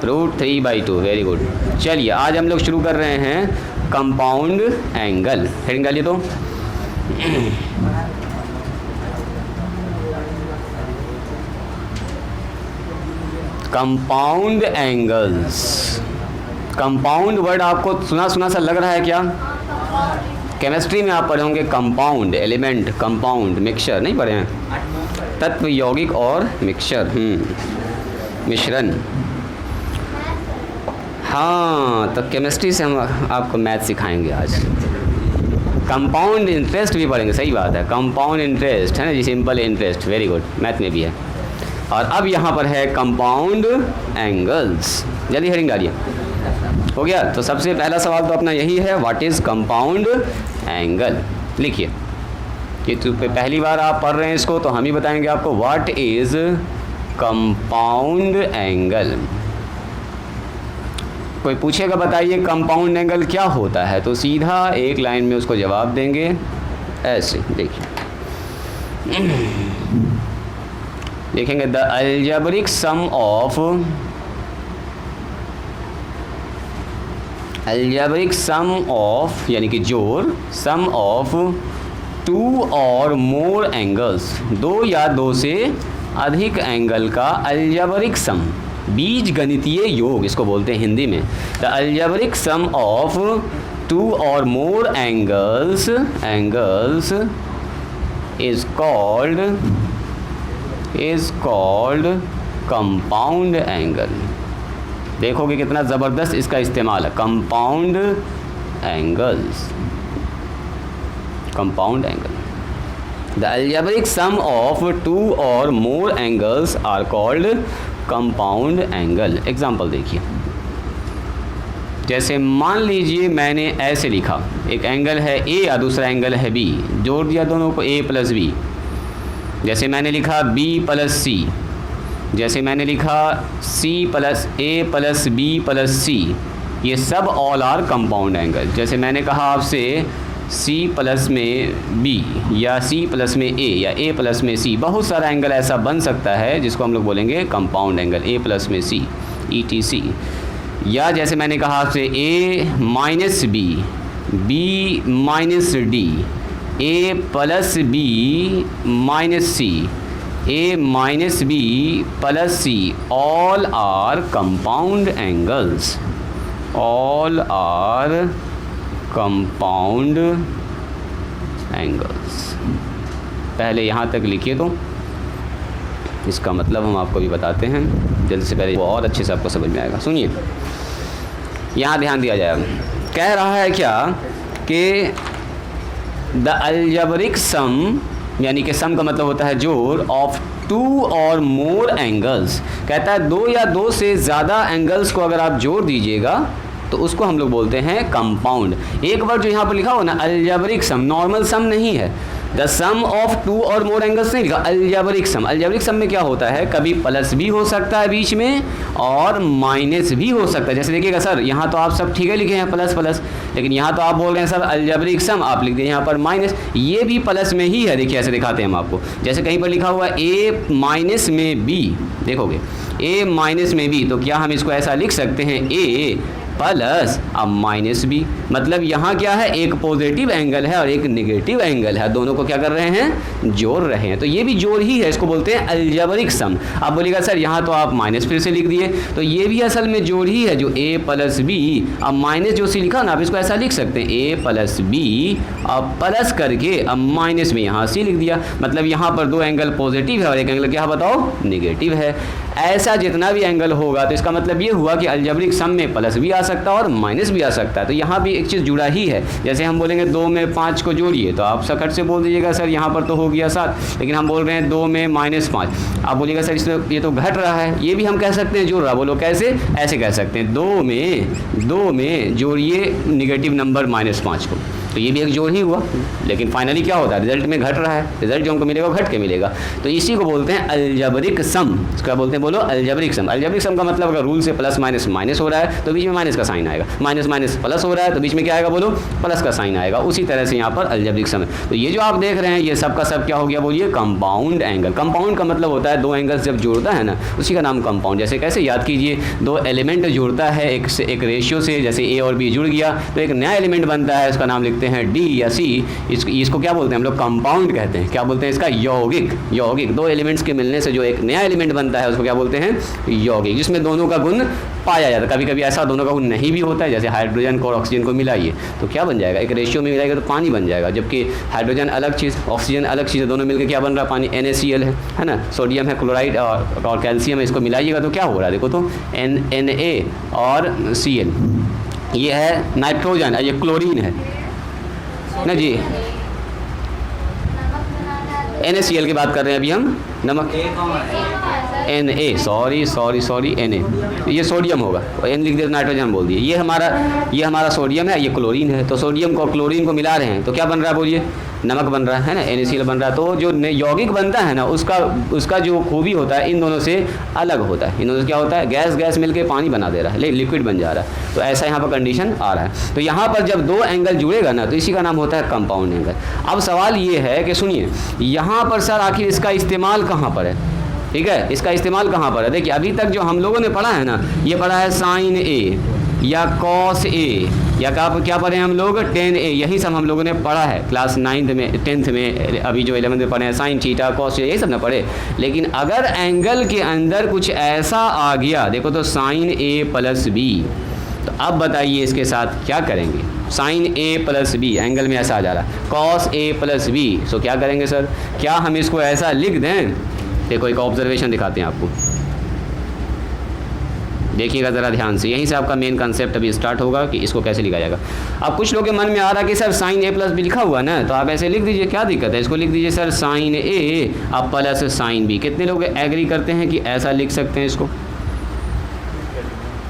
√3/2। Very good. चलिए आज हम लोग शुरू कर रहे हैं कंपाउंड एंगल। हेडिंग डालिए तो कंपाउंड एंगल्स। कंपाउंड वर्ड आपको सुना सुना सा लग रहा है क्या? केमिस्ट्री में आप पढ़े होंगे कंपाउंड, एलिमेंट, कंपाउंड, मिक्सचर नहीं पढ़े हैं? तत्व, यौगिक और मिक्सचर, मिश्रण। हाँ, तो केमिस्ट्री से हम आपको मैथ सिखाएंगे आज। कंपाउंड इंटरेस्ट भी पढ़ेंगे, सही बात है, कंपाउंड इंटरेस्ट है ना जी, simple interest, very good, math में भी है। और अब यहाँ पर है कंपाउंड एंगल्स। जल्दी हेडिंग डालिए। हो गया? तो सबसे पहला सवाल तो अपना यही है, व्हाट इज़ कंपाउंड एंगल। लिखिए कि तो पहली बार आप पढ़ रहे हैं इसको, तो हम ही बताएंगे आपको व्हाट इज़ कंपाउंड एंगल। कोई पूछेगा बताइए कंपाउंड एंगल क्या होता है, तो सीधा एक लाइन में उसको जवाब देंगे ऐसे। देखिए देखेंगे, the algebraic sum of, algebraic sum of यानी कि जोड़, सम ऑफ 2 और मोर एंगल्स, 2 या 2 से अधिक एंगल का अलजेब्रिक सम, बीज गणितीय योग इसको बोलते हैं हिंदी में। The algebraic sum of 2 or more angles is called compound angle. देखोगे कितना ज़बरदस्त इसका इस्तेमाल है, compound angles, compound angle. The algebraic sum of 2 or more angles are called compound angle. Example देखिए, जैसे मान लीजिए मैंने ऐसे लिखा, एक एंगल है A और दूसरा एंगल है B, जोड़ दिया दोनों को A + B। जैसे मैंने लिखा B + C, जैसे मैंने लिखा C + A + B + C, ये सब ऑल आर कंपाउंड एंगल। जैसे मैंने कहा आपसे C प्लस में B या C प्लस में A या A प्लस में C, बहुत सारा एंगल ऐसा बन सकता है जिसको हम लोग बोलेंगे कंपाउंड एंगल, A प्लस में C, ETC। या जैसे मैंने कहा आपसे A - B, B - D, A + B - C, A - B + C, all are compound angles, all are compound angles. पहले यहाँ तक लिखिए, तो इसका मतलब हम आपको भी बताते हैं जल्दी से, पहले वो और अच्छे से आपको समझ में आएगा। सुनिए, यहाँ ध्यान दिया जाएगा, कह रहा है क्या कि द अलजेब्रिक सम, यानी कि सम का मतलब होता है जोड़, ऑफ 2 और मोर एंगल्स, कहता है 2 या 2 से ज़्यादा एंगल्स को अगर आप जोड़ दीजिएगा तो उसको हम लोग बोलते हैं कंपाउंड। एक वर्ड जो यहाँ पर लिखा हो ना, अलजेब्रिक सम, नॉर्मल सम नहीं है, the some of 2 or more angles नहीं लिखा, अलजेब्रिक सम। अलजेब्रिक सम में क्या होता है, कभी प्लस भी हो सकता है बीच में और माइनस भी हो सकता है। जैसे देखिएगा सर, यहाँ तो आप सब ठीक है लिखे हैं प्लस प्लस, लेकिन यहाँ तो आप बोल रहे हैं सर अलजेब्रिक सम, आप लिख दिए यहाँ पर माइनस, ये भी प्लस में ही है। देखिए ऐसे दिखाते हैं हम आपको, जैसे कहीं पर लिखा हुआ A- में B, देखोगे A- में B, तो क्या हम इसको ऐसा लिख सकते हैं A प्लस अब -B, मतलब यहाँ क्या है, एक पॉजिटिव एंगल है और एक नेगेटिव एंगल है, दोनों को क्या कर रहे हैं, जोड़ रहे हैं। तो ये भी जोड़ ही है, इसको बोलते हैं अलजेब्रिक सम। आप बोलिएगा सर यहाँ तो आप माइनस फिर से लिख दिए, तो ये भी असल में जोड़ ही है, जो A + B, अब माइनस जो C लिखा ना, आप इसको ऐसा लिख सकते हैं A + B, अब प्लस करके अब माइनस में यहाँ C लिख दिया, मतलब यहाँ पर 2 एंगल पॉजिटिव है और एक एंगल क्या बताओ, नेगेटिव है। ऐसा जितना भी एंगल होगा तो इसका मतलब ये हुआ कि अलजेब्रिक सम में प्लस भी आ सकता है और माइनस भी आ सकता है। तो यहाँ भी एक चीज़ जुड़ा ही है। जैसे हम बोलेंगे 2 में 5 को जोड़िए, तो आप सकट से बोल दीजिएगा सर यहाँ पर तो हो गया 7, लेकिन हम बोल रहे हैं 2 में -5, आप बोलिएगा सर इसमें ये तो घट रहा है, ये भी हम कह सकते हैं जोड़ रहा। बोलो कैसे, ऐसे कह सकते हैं 2 में जोड़िए नेगेटिव नंबर -5 को, तो ये भी एक जोड़ ही हुआ, लेकिन फाइनली क्या होता है, रिजल्ट में घट रहा है, रिजल्ट जो हमको मिलेगा वो घट के मिलेगा। तो इसी को बोलते हैं अलजेब्रिक सम। क्या बोलते हैं, बोलो, अलजेब्रिक सम। अलजेब्रिक सम का मतलब अगर रूल से प्लस माइनस माइनस हो रहा है तो बीच में माइनस का साइन आएगा, माइनस माइनस प्लस हो रहा है तो बीच में क्या आएगा, बोलो, प्लस का साइन आएगा। उसी तरह से यहाँ पर अलजेब्रिक सम है। तो ये जो आप देख रहे हैं ये सब का सब क्या हो गया, बोलिए, कंपाउंड एंगल। कंपाउंड का मतलब होता है दो एंगल्स जब जोड़ता है ना, उसी का नाम कंपाउंड। जैसे कैसे, याद कीजिए, दो एलिमेंट जोड़ता है एक रेशियो से, जैसे ए और बी जुड़ गया तो एक नया एलिमेंट बनता है, उसका नाम लिखते हैं डी या सी। इसको क्या बोलते हैं हम लोग, कंपाउंड कहते हैं। क्या बोलते हैं इसका, यौगिक। यौगिक, दो एलिमेंट्स के मिलने से जो एक नया एलिमेंट बनता है उसको क्या बोलते हैं, यौगिक, जिसमें दोनों का गुण पाया जाता है। कभी कभी ऐसा दोनों का गुण नहीं भी होता है, जैसे हाइड्रोजन को और ऑक्सीजन को मिलाइए तो क्या बन जाएगा, एक रेशियो में मिलाएगा तो पानी बन जाएगा, जबकि हाइड्रोजन अलग चीज़, ऑक्सीजन अलग चीज़ है, दोनों मिलकर क्या बन रहा है, पानी। NaCl है ना, सोडियम है, क्लोराइड और कैल्शियम है, इसको मिलाइएगा तो क्या हो रहा है, देखो तो Na और Cl, ये है नाइट्रोजन, ये क्लोरीन है ना जी। NaCl की बात कर रहे हैं अभी हम, नमक Na, सॉरी Na, ये सोडियम होगा, N लिख दिया नाइट्रोजन बोल दिए। ये हमारा सोडियम है, ये क्लोरीन है। तो सोडियम को क्लोरीन को मिला रहे हैं तो क्या बन रहा है, बोलिए, नमक बन रहा है ना, NaCl बन रहा है। तो जो यौगिक बनता है ना, उसका जो खूबी होता है इन दोनों से अलग होता है। इन दोनों से क्या होता है, गैस मिलके पानी बना दे रहा है, लिक्विड बन जा रहा है। तो ऐसा यहाँ पर कंडीशन आ रहा है। तो यहाँ पर जब दो एंगल जुड़ेगा ना तो इसी का नाम होता है कंपाउंड एंगल। अब सवाल ये है कि सुनिए, यहाँ पर सर आखिर इसका इस्तेमाल कहाँ पर है, ठीक है, इसका इस्तेमाल कहाँ पर है। देखिए अभी तक जो हम लोगों ने पढ़ा है ना, ये पढ़ा है साइन ए या कॉस ए या क्या पढ़े हैं हम लोग, टेन ए, यही सब हम लोगों ने पढ़ा है क्लास 9th में, 10th में, अभी जो 11th में पढ़े हैं, साइन थीटा कॉस ए, यही सब ना पढ़े। लेकिन अगर एंगल के अंदर कुछ ऐसा आ गया, देखो तो साइन ए प्लस बी, तो अब बताइए इसके साथ क्या करेंगे। Sign A plus B angle में ऐसा आ जा रहा, कॉस ए प्लस बी, सो क्या करेंगे सर, क्या हम इसको ऐसा लिख दें। देखो एक ऑब्जर्वेशन दिखाते हैं आपको, देखिएगा ज़रा ध्यान से, यहीं से आपका मेन कंसेप्ट अभी स्टार्ट होगा कि इसको कैसे लिखा जाएगा। अब कुछ लोगों के मन में आ रहा है कि sir sign A plus B लिखा हुआ ना, तो आप ऐसे लिख दीजिए, क्या दिक्कत है, इसको लिख दीजिए सर साइन ए अब प्लस साइन बी। कितने लोग एग्री करते हैं कि ऐसा लिख सकते हैं इसको,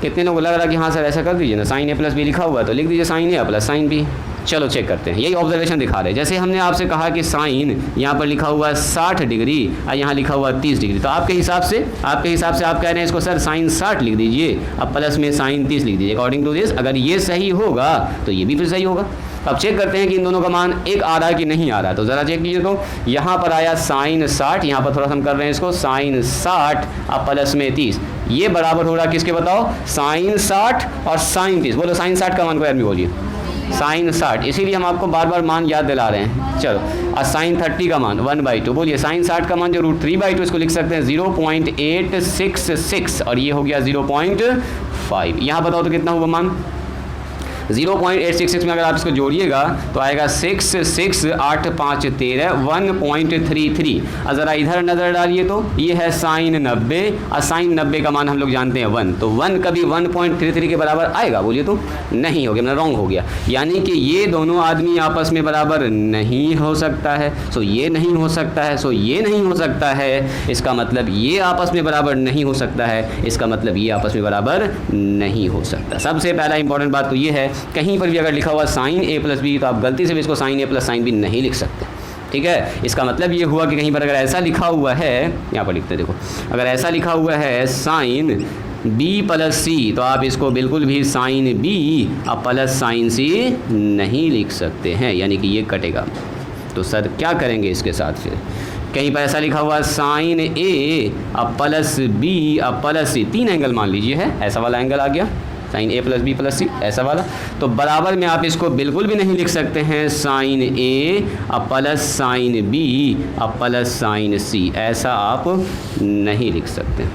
कितने लोग लग रहा है कि हाँ सर ऐसा कर दीजिए ना, साइन ए प्लस बी लिखा हुआ है तो लिख दीजिए sign A plus sine B. चलो चेक करते हैं, यही ऑब्जर्वेशन दिखा रहे हैं। जैसे हमने आपसे कहा कि साइन यहाँ पर लिखा हुआ है 60 डिग्री और यहाँ लिखा हुआ 30 डिग्री, तो आपके हिसाब से आप कह रहे हैं इसको सर साइन 60 लिख दीजिए, अब प्लस में साइन 30 लिख दीजिए अकॉर्डिंग टू दिस। अगर ये सही होगा तो ये भी फिर सही होगा। अब चेक करते हैं कि इन दोनों का मान एक आ रहा है कि नहीं आ रहा है, तो ज़रा चेक कीजिए। तो यहाँ पर आया साइन 60, यहाँ पर थोड़ा सा हम कर रहे हैं इसको साइन 60 अब प्लस में 30, ये बराबर हो रहा है किसके, बताओ, साइन 60 और साइन 30। बोलो साइन 60 का मान को यार भी बोलिए, साइन 60, इसीलिए हम आपको बार बार मान याद दिला रहे हैं। चलो, और साइन 30 का मान 1/2, बोलिए साइन 60 का मान जो √3/2, इसको लिख सकते हैं 0.866 और ये हो गया 0.5। यहाँ बताओ तो कितना हुआ मान, 0.866 में अगर आप इसको जोड़िएगा तो आएगा 6 6 8 5 13 1.33। और ज़रा इधर नज़र डालिए तो ये है साइन 90 और साइन 90 का मान हम लोग जानते हैं 1, तो 1 कभी 1.33 के बराबर आएगा, बोलिए तो नहीं हो गया, मतलब रॉन्ग हो गया। यानी कि ये दोनों आदमी आपस में बराबर नहीं हो सकता है, सो ये नहीं हो सकता है, सो ये नहीं हो सकता है, इसका मतलब ये आपस में बराबर नहीं हो सकता है, इसका मतलब ये आपस में बराबर नहीं हो सकता। सबसे पहला इंपॉर्टेंट बात तो ये है, कहीं पर भी अगर लिखा हुआ साइन ए प्लस बी तो आप गलती से भी इसको sign A plus sine B नहीं लिख सकते, ठीक है। इसका मतलब ये हुआ कि कहीं पर अगर ऐसा लिखा हुआ है, यहाँ पर लिखते देखो, अगर ऐसा लिखा हुआ है साइन बी प्लस सी तो आप इसको बिल्कुल भी साइन बी अब प्लस साइन सी नहीं लिख सकते हैं, यानी कि ये कटेगा। तो सर क्या करेंगे इसके साथ, फिर कहीं पर ऐसा लिखा हुआ साइन ए अब प्लस बी अब प्लस सी, 3 एंगल मान लीजिए है, ऐसा वाला एंगल आ गया sine A plus B plus सी, ऐसा वाला, तो बराबर में आप इसको बिल्कुल भी नहीं लिख सकते हैं साइन ए अब प्लस साइन बी अब प्लस साइन सी, ऐसा आप नहीं लिख सकते,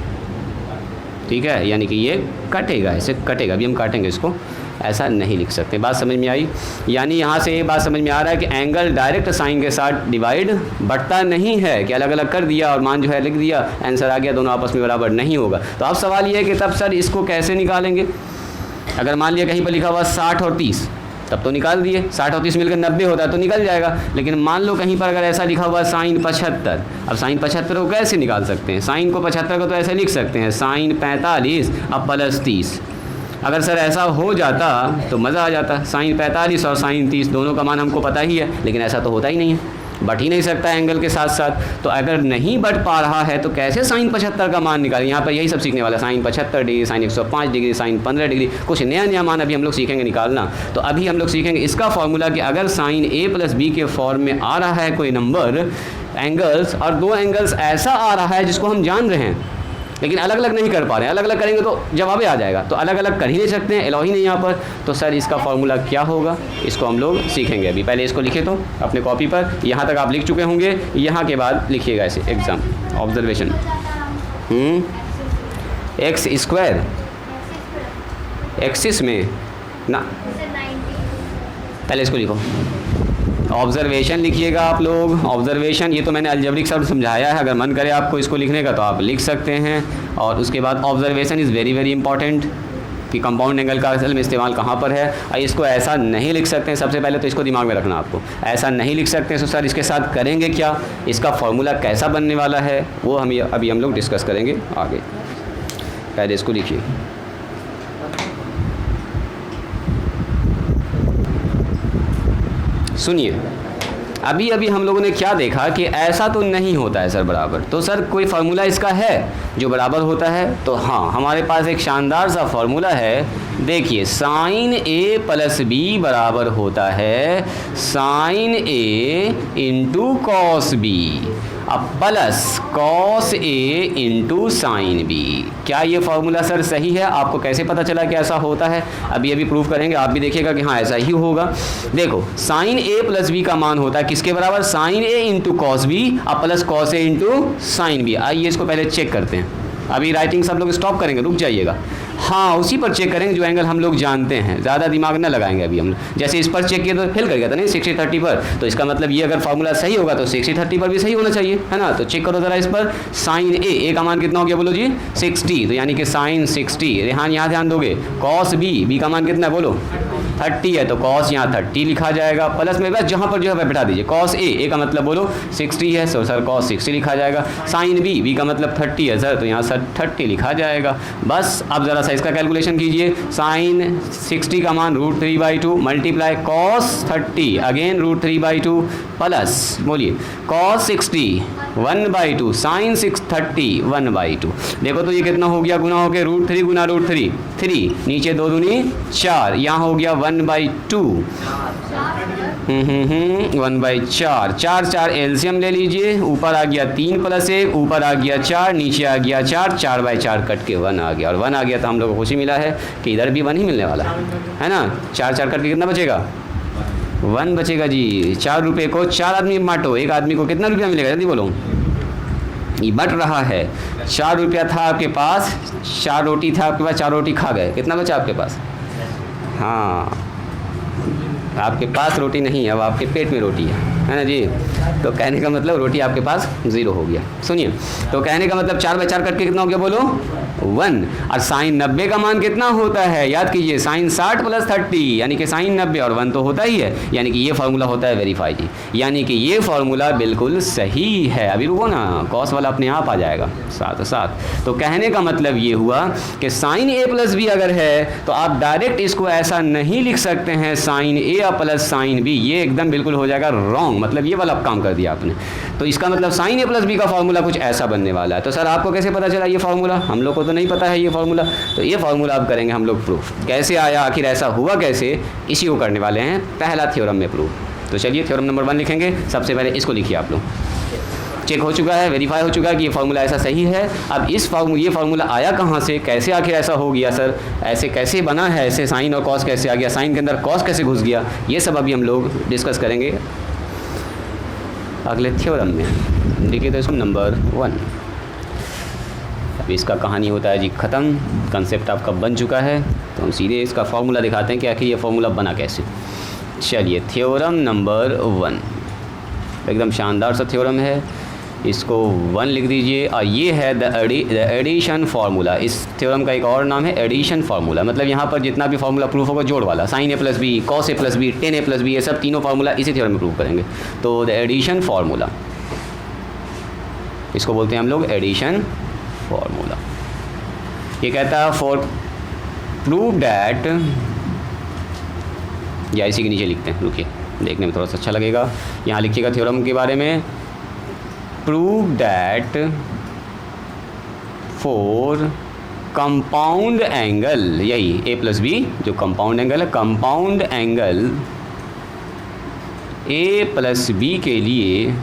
ठीक है। यानी कि ये कटेगा, ऐसे कटेगा, अभी हम काटेंगे इसको, ऐसा नहीं लिख सकते। बात समझ में आई, यानी यहाँ से ये बात समझ में आ रहा है कि एंगल डायरेक्ट साइन के साथ डिवाइड बढ़ता नहीं है कि अलग अलग कर दिया और मान जो है लिख दिया, आंसर आ गया, दोनों आपस में बराबर नहीं होगा। तो अब सवाल ये है कि तब सर इसको कैसे निकालेंगे। अगर मान लिया कहीं पर लिखा हुआ 60 और 30, तब तो निकाल दिए, 60 और 30 मिलकर 90 होता है तो निकल जाएगा। लेकिन मान लो कहीं पर अगर ऐसा लिखा हुआ साइन 75, अब साइन 75 को कैसे निकाल सकते हैं, साइन को 75 को तो ऐसे लिख सकते हैं साइन 45 अब प्लस 30, अगर सर ऐसा हो जाता तो मज़ा आ जाता, साइन 45 और साइन 30 दोनों का मान हमको पता ही है, लेकिन ऐसा तो होता ही नहीं है, बट ही नहीं सकता एंगल के साथ साथ। तो अगर नहीं बढ़ पा रहा है तो कैसे साइन 75 का मान निकालें? यहाँ पर यही सब सीखने वाला, sine 75 degree, sine 105 degree, sine 15 degree, कुछ नया नया मान अभी हम लोग सीखेंगे निकालना। तो अभी हम लोग सीखेंगे इसका फॉर्मूला कि अगर साइन ए प्लस बी के फॉर्म में आ रहा है कोई नंबर एंगल्स, और दो एंगल्स ऐसा आ रहा है जिसको हम जान रहे हैं लेकिन अलग अलग नहीं कर पा रहे हैं, अलग अलग करेंगे तो जवाब आ जाएगा, तो अलग अलग कर ही नहीं सकते हैं, एलाउ ही नहीं यहाँ पर। तो सर इसका फॉर्मूला क्या होगा, इसको हम लोग सीखेंगे अभी। पहले इसको लिखे तो अपने कॉपी पर, यहाँ तक आप लिख चुके होंगे, यहाँ के बाद लिखिएगा ऐसे exam observation x square axis में ना, पहले इसको लिखो ऑब्जर्वेशन लिखिएगा आप लोग। ऑब्जर्वेशन ये तो मैंने अलजेब्रिक शब्द समझाया है, अगर मन करे आपको इसको लिखने का तो आप लिख सकते हैं। और उसके बाद observation is very very important कि कंपाउंड एंगल का असल में इस्तेमाल कहाँ पर है। और इसको ऐसा नहीं लिख सकते हैं, सबसे पहले तो इसको दिमाग में रखना आपको, ऐसा नहीं लिख सकते हैं। तो सर इसके साथ करेंगे क्या, इसका फॉर्मूला कैसा बनने वाला है वो हम अभी हम लोग डिस्कस करेंगे आगे। पहले इसको लिखिए, सुनिए। अभी अभी हम लोगों ने क्या देखा कि ऐसा तो नहीं होता है सर बराबर, तो सर कोई फार्मूला इसका है जो बराबर होता है? तो हाँ, हमारे पास एक शानदार सा फार्मूला है। देखिए साइन ए प्लस बी बराबर होता है sine A into cos B, अब plus cos A into sine B. क्या ये फार्मूला सर सही है? आपको कैसे पता चला कि ऐसा होता है? अभी अभी प्रूफ करेंगे, आप भी देखिएगा कि हाँ ऐसा ही होगा। देखो साइन ए प्लस बी का मान होता है किसके बराबर, sign A into cos B अब plus cos A into sine B. आइए इसको पहले चेक करते हैं, अभी राइटिंग सब लोग स्टॉप करेंगे, रुक जाइएगा। हाँ उसी पर चेक करेंगे जो एंगल हम लोग जानते हैं, ज़्यादा दिमाग न लगाएंगे अभी हम लोग। जैसे इस पर चेक किया तो फेल कर गया था नहीं 60-30 पर, तो इसका मतलब ये अगर फार्मूला सही होगा तो 60-30 पर भी सही होना चाहिए, है ना। तो चेक करो ज़रा इस पर, साइन ए का मान कितना हो गया बोलो जी 60, तो यानी कि साइन 60। रेहान यहाँ ध्यान दोगे, कॉस बी का मान कितना है बोलो 30 है, तो कॉस यहाँ 30 लिखा जाएगा, प्लस में बस जहाँ पर जो है बैठा दीजिए। कॉस ए का मतलब बोलो 60 है, तो सर कॉस 60 लिखा जाएगा। साइन बी का मतलब 30 है सर, तो यहाँ सर 30 लिखा जाएगा। बस अब ज़रा सा इसका कैलकुलेशन कीजिए, साइन 60 का मान √3/2 मल्टीप्लाई कॉस 30 अगेन √3/2 प्लस बोलिए कॉस 60 1/2 साइन 30 1/2। देखो तो ये कितना हो गया, गुना हो गया √3 गुना √3 3, नीचे 2 दूनी 4, यहाँ हो गया 1/2 1/4 4 एलसीएम ले लीजिए, ऊपर आ गया 3 + 1, ऊपर आ गया 4, नीचे आ गया 4, 4/4 कट के 1 आ गया, और 1 आ गया तो हम लोग को खुशी मिला है कि इधर भी 1 ही मिलने वाला है ना। 4 कट के कितना बचेगा 1 बचेगा जी। 4 रुपये को 4 आदमी बांटो, एक आदमी को कितना रुपया मिलेगा जल्दी बोलो। ये बट रहा है, 4 रुपया था आपके पास, 4 रोटी था आपके पास, 4 रोटी खा गए, कितना बचा आपके पास? हाँ आपके पास रोटी नहीं है, अब आपके पेट में रोटी है ना जी। तो कहने का मतलब रोटी आपके पास 0 हो गया। सुनिए, तो कहने का मतलब 4/4 कट के कितना हो गया बोलो 1। और साइन 90 का मान कितना होता है, याद कीजिए, साइन 60 + 30 यानी कि साइन 90 और 1 तो होता ही है, यानी कि ये फार्मूला होता है वेरीफाई जी, यानी कि ये फार्मूला बिल्कुल सही है। अभी रुको ना, कॉस वाला अपने आप आ जाएगा साथ साथ। तो कहने का मतलब ये हुआ कि साइन ए प्लस बी अगर है तो आप डायरेक्ट इसको ऐसा नहीं लिख सकते हैं sign A plus sine B, ये एकदम बिल्कुल हो जाएगा रॉन्ग, मतलब ये वाला काम कर दिया आपने। तो इसका मतलब साइन ए प्लस बी का फार्मूला कुछ ऐसा बनने वाला है। तो सर आपको कैसे पता चला ये फार्मूला? हम लोग को तो नहीं पता है ये फार्मूला, तो ये फार्मूला अब करेंगे हम लोग प्रूफ, कैसे आया, आखिर ऐसा हुआ कैसे, इसी को करने वाले हैं पहला थ्योरम में प्रूफ। तो चलिए थ्योरम नंबर 1 लिखेंगे। सबसे पहले इसको लिखिए आप लोग, चेक हो चुका है, वेरीफाई हो चुका है कि ये फार्मूला ऐसा सही है। अब ये फार्मूला आया कहाँ से, कैसे आखिर ऐसा हो गया सर, ऐसे कैसे बना है, ऐसे साइन और कॉस कैसे आ गया, साइन के अंदर कॉस कैसे घुस गया, ये सब अभी हम लोग डिस्कस करेंगे अगले थ्योरम में। देखिए तो इसको नंबर 1, अब इसका कहानी होता है जी ख़त्म, कंसेप्ट आपका बन चुका है, तो हम सीधे इसका फार्मूला दिखाते हैं कि आखिर ये फार्मूला बना कैसे। चलिए थ्योरम नंबर 1 एकदम शानदार सा थ्योरम है, इसको 1 लिख दीजिए। और ये है द एडिशन फार्मूला। इस थ्योरम का एक और नाम है एडिशन फार्मूला, मतलब यहाँ पर जितना भी फार्मूला प्रूफ होगा जोड़ वाला, sign A plus B, cos A plus B, ten A plus B, ये सब तीनों फार्मूला इसी थ्योरम में प्रूफ करेंगे। तो द एडिशन फार्मूला, इसको बोलते हैं हम लोग एडिशन फार्मूला। ये कहता है प्रूव डैट, या इसी के नीचे लिखते हैं, रुकिए देखने में थोड़ा सा अच्छा लगेगा। यहाँ लिखिएगा थ्योरम के बारे में, prove that for compound angle, यही ए प्लस बी जो कंपाउंड एंगल है, compound angle A plus B के लिए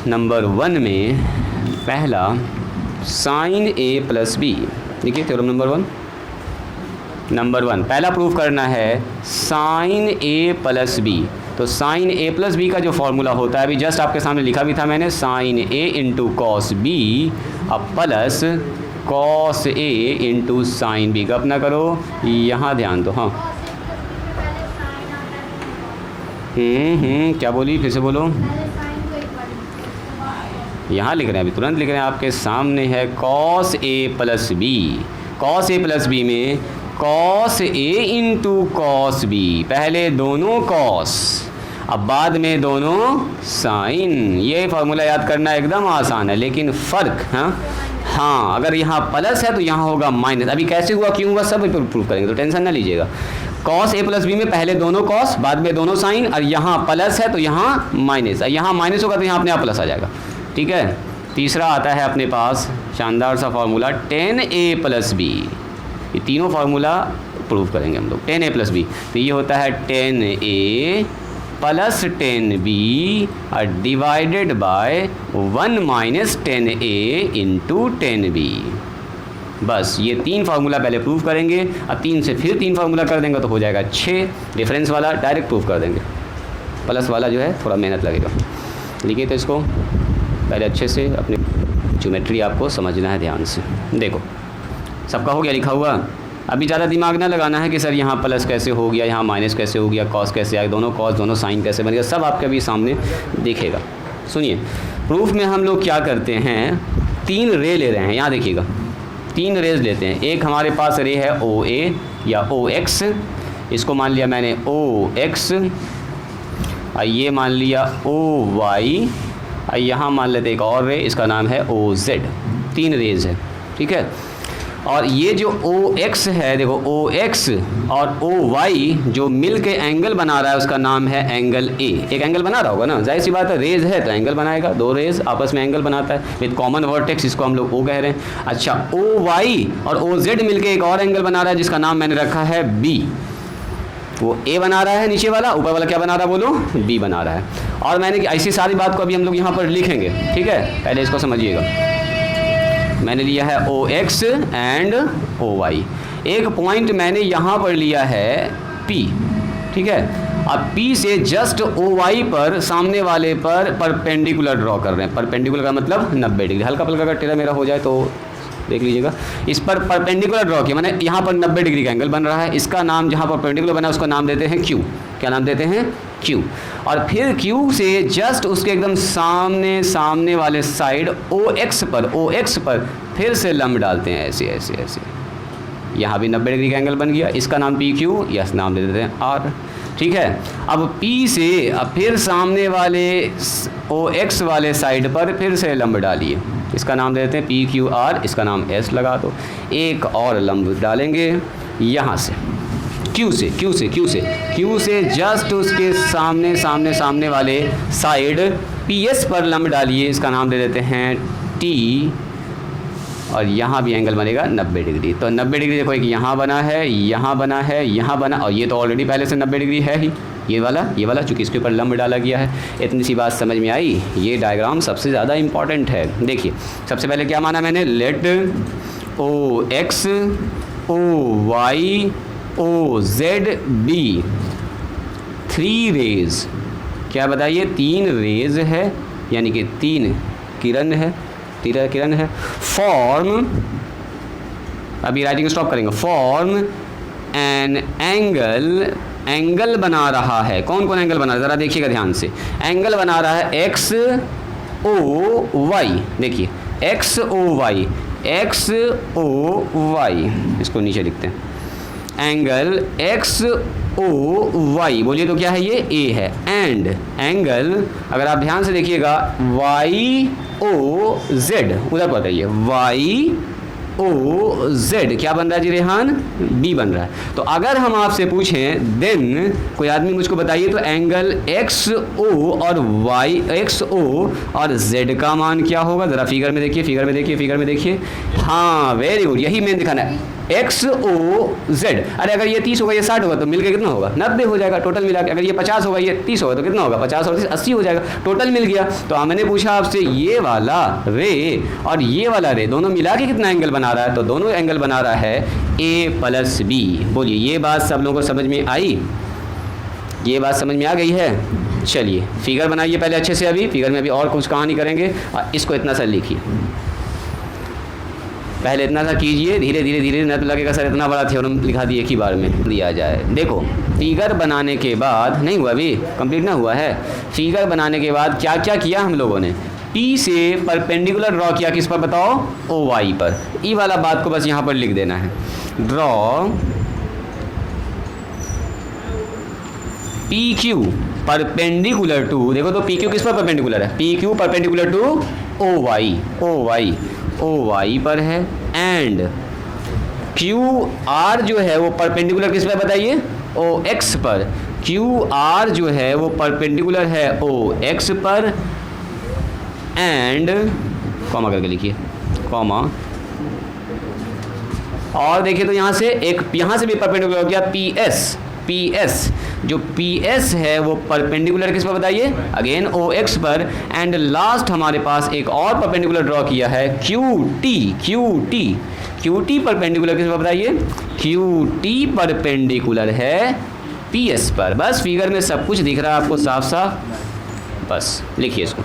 नंबर 1 में पहला साइन ए प्लस बी, देखिए थ्योरम नंबर 1 पहला प्रूफ करना है साइन ए प्लस बी। तो साइन ए प्लस बी का जो फॉर्मूला होता है अभी जस्ट आपके सामने लिखा भी था मैंने, sign A into cos B अब plus cos A into sine B. गप ना करो, यहाँ ध्यान दो। हाँ क्या बोली, फिर से बोलो। यहाँ लिख रहे हैं, अभी तुरंत लिख रहे हैं, आपके सामने है cos A plus B. Cos A plus B में cos A into cos B, पहले दोनों कॉस अब बाद में दोनों साइन। ये फार्मूला याद करना एकदम आसान है, लेकिन फ़र्क हाँ अगर यहाँ प्लस है तो यहाँ होगा माइनस। अभी कैसे हुआ क्यों हुआ सब प्रूव करेंगे, तो टेंशन ना लीजिएगा। कॉस ए प्लस बी में पहले दोनों कॉस बाद में दोनों साइन, और यहाँ प्लस है तो यहाँ माइनस, यहाँ माइनस होगा तो यहाँ अपने आप प्लस आ जाएगा। ठीक है, तीसरा आता है अपने पास शानदार सा formula tan a plus B. ये तीनों फार्मूला प्रूव करेंगे हम लोग। tan a प्लस बी, तो ये होता है tan a plus tan b और divided by 1 minus tan a into tan b। बस ये 3 फार्मूला पहले प्रूव करेंगे, अब 3 से फिर 3 फार्मूला कर देंगे तो हो जाएगा 6। डिफरेंस वाला डायरेक्ट प्रूव कर देंगे, प्लस वाला जो है थोड़ा मेहनत लगेगा। लिखिए तो इसको पहले अच्छे से, अपनी ज्योमेट्री आपको समझना है ध्यान से। देखो सबका हो गया लिखा हुआ। अभी ज़्यादा दिमाग ना लगाना है कि सर यहाँ प्लस कैसे हो गया, यहाँ माइनस कैसे हो गया, कॉस कैसे आया, दोनों कॉस दोनों साइन कैसे बन गया, सब आपके अभी सामने दिखेगा। सुनिए, प्रूफ में हम लोग क्या करते हैं, 3 रे ले रहे हैं। यहाँ देखिएगा 3 रेज लेते हैं। एक हमारे पास रे है OA या OX, इसको मान लिया मैंने OX, और ये मान लिया OY, और यहाँ मान लेते एक और रे, इसका नाम है OZ। 3 रेज है, ठीक है। और ये जो OX है, देखो OX और OY जो मिल के एंगल बना रहा है उसका नाम है एंगल A। एक एंगल बना रहा होगा ना, जाहिर सी बात है, रेज है तो एंगल बनाएगा। 2 रेज आपस में एंगल बनाता है विद कॉमन वर्टेक्स, इसको हम लोग O कह रहे हैं। अच्छा, OY और OZ मिल के एक और एंगल बना रहा है जिसका नाम मैंने रखा है B। वो A बना रहा है नीचे वाला, ऊपर वाला क्या बना रहा है बोलो, B बना रहा है। और मैंने ऐसी सारी बात को अभी हम लोग यहाँ पर लिखेंगे, ठीक है। पहले इसको समझिएगा, मैंने लिया है OX एंड OY। एक पॉइंट मैंने यहाँ पर लिया है P, ठीक है। अब P से जस्ट OY पर सामने वाले पर परपेंडिकुलर ड्रॉ कर रहे हैं। परपेंडिकुलर का मतलब 90 डिग्री। हल्का फुल्का अगर टेढ़ा मेरा हो जाए तो देख लीजिएगा। इस पर परपेंडिकुलर ड्रॉ किया, मैंने यहाँ पर 90 डिग्री का एंगल बन रहा है। इसका नाम जहाँ परपेंडिकुलर बना है उसका नाम देते हैं Q। क्या नाम देते हैं, Q। और फिर Q से जस्ट उसके एकदम सामने वाले साइड OX पर फिर से लंब डालते हैं, ऐसे ऐसे ऐसे। यहाँ भी 90 डिग्री का एंगल बन गया, इसका नाम PQ, यह नाम दे देते हैं R, ठीक है। अब P से अब फिर सामने वाले OX वाले साइड पर फिर से लंब डालिए, इसका नाम देते हैं PQR, इसका नाम S लगा दो। एक और लंब डालेंगे यहाँ से Q से जस्ट उसके सामने वाले साइड PS पर लंब डालिए, इसका नाम दे देते हैं T, और यहाँ भी एंगल बनेगा 90 डिग्री। तो 90 डिग्री देखो, एक यहाँ बना है, यहाँ बना, और ये तो ऑलरेडी पहले से 90 डिग्री है ही, ये वाला चूँकि इसके ऊपर लंब डाला गया है। इतनी सी बात समझ में आई। ये डायग्राम सबसे ज़्यादा इम्पॉर्टेंट है। देखिए सबसे पहले क्या माना मैंने, let OX OY OZ B 3 rays, क्या बताइए, 3 रेज है, यानी कि 3 किरण है। फॉर्म, अभी राइटिंग स्टॉप करेंगे, फॉर्म एन एंगल बना रहा है। कौन एंगल बना रहा है, ज़रा देखिएगा ध्यान से। एंगल बना रहा है XOY, देखिए XOY, इसको नीचे लिखते हैं। एंगल XOY बोलिए तो क्या है, ये A है। एंड एंगल अगर आप ध्यान से देखिएगा YOZ, उधर बताइए ओ जेड क्या बन रहा है जी रेहान? बी बन रहा है। तो अगर हम आपसे पूछें देन कोई आदमी मुझको बताइए तो एंगल एक्स ओ और वाई एक्स ओ और जेड का मान क्या होगा? ज़रा फिगर में देखिए, फिगर में देखिए, फिगर में देखिए। हाँ वेरी गुड, यही मेन दिखाना है, एक्स ओ जेड। अरे अगर ये 30 होगा ये 60 होगा तो मिलकर कितना होगा? 90 हो जाएगा टोटल मिला के। अगर ये 50 होगा ये 30 होगा तो कितना होगा? 50 और 80 हो जाएगा, टोटल मिल गया। तो हमने पूछा आपसे ये वाला रे और ये वाला रे दोनों मिला के कितना एंगल बना रहा है? तो दोनों एंगल बना रहा है ए प्लस बी। बोलिए ये बात सब लोगों को समझ में आई? ये बात समझ में आ गई है? चलिए फिगर बनाइए पहले अच्छे से। अभी फिगर में अभी और कुछ कहानी करेंगे और इसको इतना सा लिखिए, पहले इतना सा कीजिए, धीरे धीरे धीरे न तो लगेगा सर इतना बड़ा थ्योरम लिखा दिए एक ही बार में दिया जाए। देखो फिगर बनाने के बाद नहीं हुआ, अभी कंप्लीट ना हुआ है। फिगर बनाने के बाद क्या क्या किया हम लोगों ने? पी से परपेंडिकुलर ड्रॉ किया, किस पर बताओ? ओ वाई पर। ई वाला बात को बस यहाँ पर लिख देना है, draw P Q perpendicular to, देखो तो पी क्यू किस पर परपेंडिकुलर है? P Q perpendicular to O Y, O Y, O Y पर है। एंड क्यू आर जो है वो परपेंडिकुलर किस पर बताइए? ओ एक्स पर। क्यू आर जो है वो परपेंडिकुलर है ओ एक्स पर। एंड कॉमा करके लिखिए, कॉमा। और देखिए तो यहाँ से एक, यहाँ से भी परपेंडिकुलर हो गया पी एस। पी एस जो पी एस है वो परपेंडिकुलर किस पर बताइए? अगेन ओ एक्स पर। एंड लास्ट हमारे पास एक और परपेंडिकुलर ड्रॉ किया है Q T. Q T, Q T perpendicular किस पर बताइए? क्यू टी परपेंडिकुलर है पी एस पर। बस फिगर में सब कुछ दिख रहा है आपको साफ साफ, बस लिखिए इसको,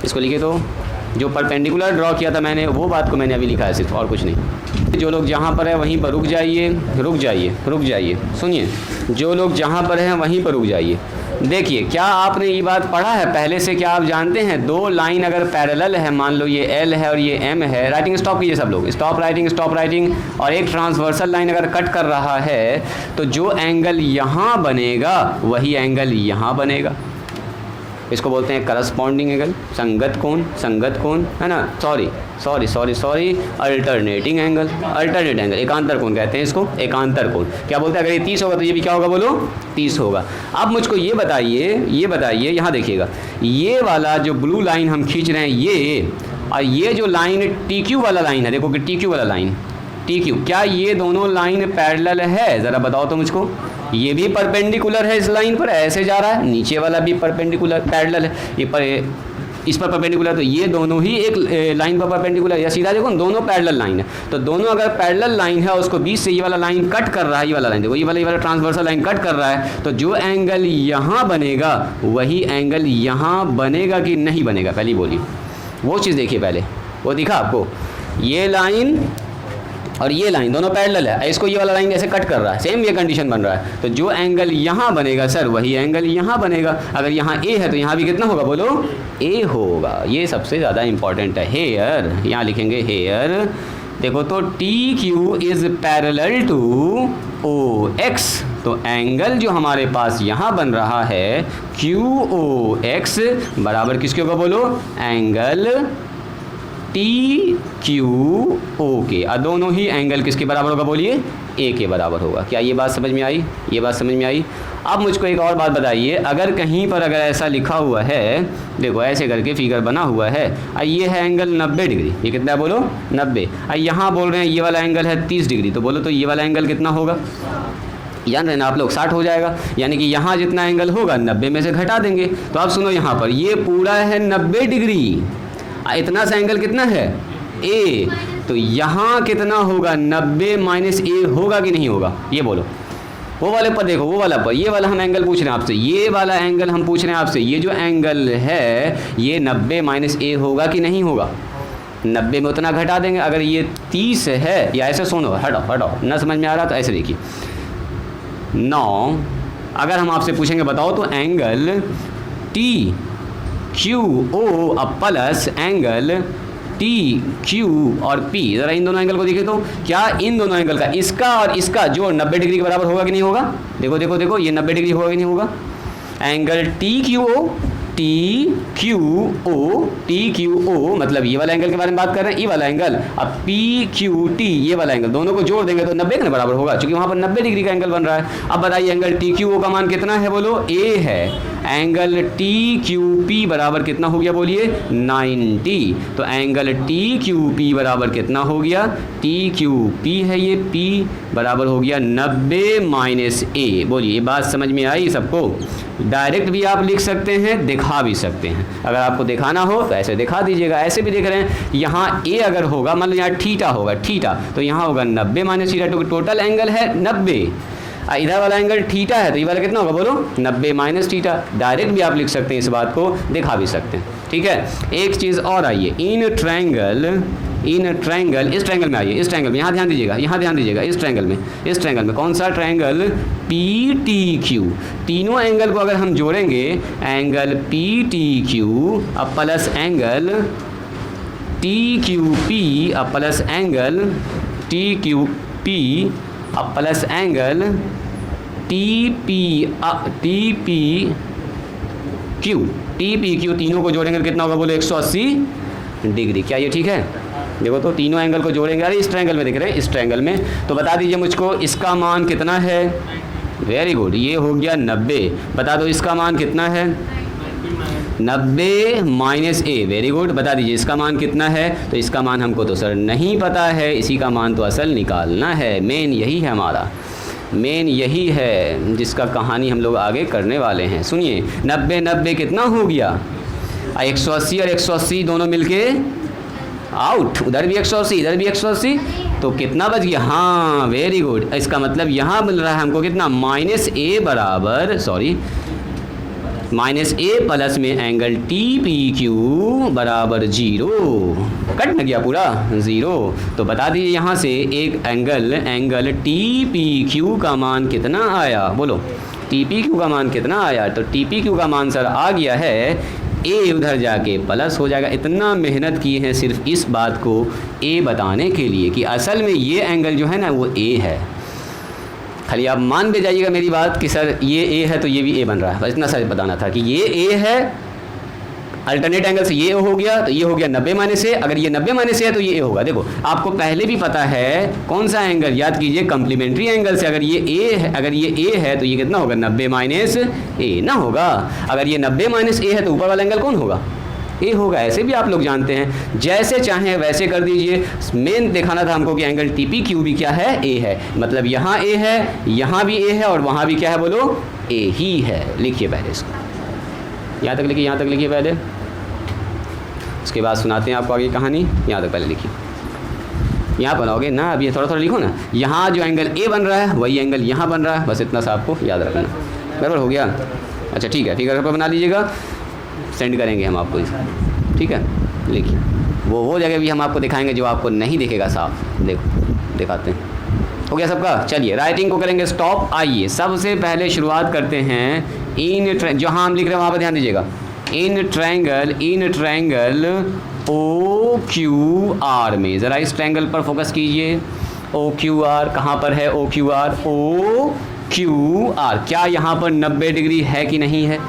इसको लिखिए। तो जो परपेंडिकुलर ड्रॉ किया था मैंने वो बात को मैंने अभी लिखा है सिर्फ, और कुछ नहीं। जो लोग जहाँ पर है वहीं पर रुक जाइए, रुक जाइए, रुक जाइए, सुनिए। जो लोग जहाँ पर हैं वहीं पर रुक जाइए। देखिए क्या आपने ये बात पढ़ा है पहले से? क्या आप जानते हैं दो लाइन अगर पैरेलल है, मान लो ये एल है और ये एम है, राइटिंग स्टॉप कीजिए सब लोग, स्टॉप राइटिंग, स्टॉप राइटिंग। और एक ट्रांसवर्सल लाइन अगर कट कर रहा है तो जो एंगल यहाँ बनेगा वही एंगल यहाँ बनेगा। इसको बोलते हैं करस्पॉन्डिंग एंगल, संगत कोण, संगत कोण है ना। Sorry sorry sorry sorry alternating angle, alternate angle, एकांतर कोण कहते हैं इसको, एकांतर कोण। क्या बोलते हैं? अगर ये 30 होगा तो ये भी क्या होगा? बोलो 30 होगा। अब मुझको ये बताइए, यहाँ देखिएगा, ये वाला जो ब्लू लाइन हम खींच रहे हैं ये, और ये जो लाइन टी क्यू वाला लाइन है, देखो कि टी क्यू वाला लाइन, टी क्यू, क्या ये दोनों लाइन पैरेलल है? ज़रा बताओ तो मुझको। ये भी परपेंडिकुलर है इस लाइन पर, ऐसे जा रहा है। नीचे वाला भी परपेंडिकुलर पैरेलल है, ये पर इस पर परपेंडिकुलर, तो ये दोनों ही एक लाइन पर परपेंडिकुलर, या सीधा देखो दोनों पैरेलल लाइन है। तो दोनों अगर पैरेलल लाइन है उसको बीच से ये वाला लाइन कट कर रहा है, ये वाला लाइन देखो, ये वाला ट्रांसवर्सल लाइन कट कर रहा है, तो जो एंगल यहाँ बनेगा वही एंगल यहाँ बनेगा कि नहीं बनेगा? पहले बोलिए, वो चीज़ देखिए पहले, वो दिखा आपको? ये लाइन और ये लाइन दोनों पैरेलल है, इसको ये वाला लाइन ऐसे कट कर रहा है, सेम ये कंडीशन बन रहा है। तो जो एंगल यहाँ बनेगा सर वही एंगल यहाँ बनेगा। अगर यहाँ ए है तो यहाँ भी कितना होगा? बोलो ए होगा। ये सबसे ज़्यादा इंपॉर्टेंट है। हेयर, यहाँ लिखेंगे हेयर। देखो तो T Q is parallel to O X, तो एंगल जो हमारे पास यहाँ बन रहा है क्यू ओ एक्स बराबर किसके होगा? बोलो एंगल टी क्यू ओ के। और दोनों ही एंगल किसके बराबर होगा? बोलिए ए के बराबर होगा। क्या ये बात समझ में आई? ये बात समझ में आई? अब मुझको एक और बात बताइए, अगर कहीं पर अगर ऐसा लिखा हुआ है, देखो ऐसे करके फिगर बना हुआ है, और ये है एंगल 90 डिग्री, ये कितना है? बोलो 90। और यहाँ बोल रहे हैं ये वाला एंगल है 30 डिग्री, तो बोलो तो ये वाला एंगल कितना होगा? याद रहे ना आप लोग, 60 हो जाएगा। यानी कि यहाँ जितना एंगल होगा 90 में से घटा देंगे। तो आप सुनो, यहाँ पर ये पूरा है 90 डिग्री, इतना सा एंगल कितना है? ए। तो यहाँ कितना होगा? 90 माइनस ए होगा कि नहीं होगा? ये बोलो। वो वाले पर देखो, वो वाला पर, ये वाला हम एंगल पूछ रहे हैं आपसे, ये वाला एंगल हम पूछ रहे हैं आपसे, ये जो एंगल है ये 90 माइनस ए होगा कि नहीं होगा? 90 में उतना घटा देंगे। अगर ये 30 है, या ऐसे सुनो, हटाओ ना समझ में आ रहा तो ऐसे देखिए। 9 अगर हम आपसे पूछेंगे बताओ तो एंगल टी क्यू ओ अब प्लस एंगल टी क्यू और पी, ज़रा इन दोनों एंगल को देखिए तो क्या इन दोनों एंगल का, इसका और इसका जो 90 डिग्री के बराबर होगा कि नहीं होगा? देखो देखो देखो, ये 90 डिग्री होगा कि नहीं होगा? Angle T Q O T Q O मतलब ये वाला एंगल के बारे में बात कर रहे हैं, ये वाला एंगल। अब पी क्यू टी ये वाला एंगल दोनों को जोड़ देंगे तो 90 के बराबर होगा, क्योंकि वहां पर 90 डिग्री का एंगल बन रहा है। अब बताइए एंगल टी क्यू ओ का मान कितना है, बोलो ए है। एंगल टी क्यू पी बराबर कितना हो गया, बोलिए 90। तो एंगल टी क्यू पी बराबर कितना हो गया, टी क्यू पी है ये, पी बराबर हो गया 90 माइनस ए। बोलिए ये बात समझ में आई सबको? डायरेक्ट भी आप लिख सकते हैं, दिखा भी सकते हैं। अगर आपको दिखाना हो तो ऐसे दिखा दीजिएगा, ऐसे भी देख रहे हैं। यहाँ ए अगर होगा, मान लो यहाँ थीटा होगा, थीटा तो यहाँ होगा 90 माइनस थीटा, तो टोटल एंगल है 90। इधर वाला एंगल थीटा है तो ये वाला कितना होगा, बोलो 90 माइनस थीटा। डायरेक्ट भी आप लिख सकते हैं, इस बात को दिखा भी सकते हैं। ठीक है, एक चीज़ और आइए, इन ट्रायंगल, इस ट्रायंगल में आइए, इस ट्रायंगल में, यहाँ ध्यान दीजिएगा, यहाँ ध्यान दीजिएगा, इस ट्रायंगल में कौन सा ट्रायंगल, पी टी क्यू। तीनों एंगल को अगर हम जोड़ेंगे, एंगल पी टी क्यू अब plus angle T Q P अब plus angle T Q P अब plus angle T P Q, तीनों को जोड़ेंगे कितना होगा, बोलो 180 डिग्री। क्या ये ठीक है? देखो तो तीनों एंगल को जोड़ेंगे, अरे इस ट्रायंगल में दिख रहे हैं, इस ट्रायंगल में। तो बता दीजिए मुझको इसका मान कितना है। वेरी गुड, ये हो गया 90। बता दो इसका मान कितना है, 90 माइनस ए। वेरी गुड, बता दीजिए इसका मान कितना है। तो इसका मान हमको तो सर नहीं पता है, इसी का मान तो असल निकालना है। मेन यही है हमारा, मेन यही है जिसका कहानी हम लोग आगे करने वाले हैं। सुनिए 90 कितना हो गया, 180 और 180 दोनों मिलके आउट, उधर भी 180 इधर भी 180, तो कितना बच गया, हाँ वेरी गुड। इसका मतलब यहाँ मिल रहा है हमको कितना, माइनस ए बराबर, सॉरी माइनस ए प्लस में एंगल टी पी क्यू बराबर 0। कट न गया पूरा 0। तो बता दीजिए यहाँ से एक एंगल टी पी क्यू का मान कितना आया, बोलो टी पी क्यू का मान कितना आया। तो टी पी क्यू का मान सर आ गया है ए, उधर जाके प्लस हो जाएगा। इतना मेहनत की है सिर्फ इस बात को ए बताने के लिए कि असल में ये एंगल जो है ना वो ए है। खाली आप मान भी जाइएगा मेरी बात कि सर ये ए है तो ये भी ए बन रहा है, बस इतना सर बताना था कि ये ए है, अल्टरनेट एंगल से ये हो गया तो ये हो गया 90 माइनस ए। अगर ये 90 माइनस ए है तो ये ए होगा। देखो आपको पहले भी पता है कौन सा एंगल, याद कीजिए कम्प्लीमेंट्री एंगल से अगर ये ए है, अगर ये ए है तो ये कितना होगा, 90 माइनस ए ना होगा। अगर ये 90 माइनस ए है तो ऊपर वाला एंगल कौन होगा, ए होगा। ऐसे भी आप लोग जानते हैं, जैसे चाहें वैसे कर दीजिए। मेन दिखाना था हमको कि एंगल टी पी क्यू भी क्या है, ए है। मतलब यहाँ ए है, यहाँ भी ए है और वहाँ भी क्या है, बोलो ए ही है। लिखिए पहले इसको, यहाँ तक लिखिए, यहाँ तक लिखिए पहले, उसके बाद सुनाते हैं आपको आगे कहानी। यहाँ तक पहले लिखिए, यहाँ बनाओगे ना, अब ये थोड़ा थोड़ा लिखो ना। यहाँ जो एंगल ए बन रहा है वही एंगल यहाँ बन रहा है, बस इतना सा आपको याद रखना। बराबर हो गया? अच्छा ठीक है, फिगर पर बना लीजिएगा, सेंड करेंगे हम आपको इसको। ठीक है, लिखिए। वो जगह भी हम आपको दिखाएंगे जो आपको नहीं दिखेगा साफ। देखो दिखाते हैं। हो गया सबका? चलिए राइटिंग को करेंगे स्टॉप। आइए सबसे पहले शुरुआत करते हैं इन जहाँ हम लिख रहे हैं वहाँ पर ध्यान दीजिएगा। इन ट्रायंगल ओ क्यू आर में, ज़रा इस ट्रायंगल पर फोकस कीजिए। ओ क्यू आर कहाँ पर है, O Q R, O Q R, क्या यहाँ पर 90 डिग्री है कि नहीं है?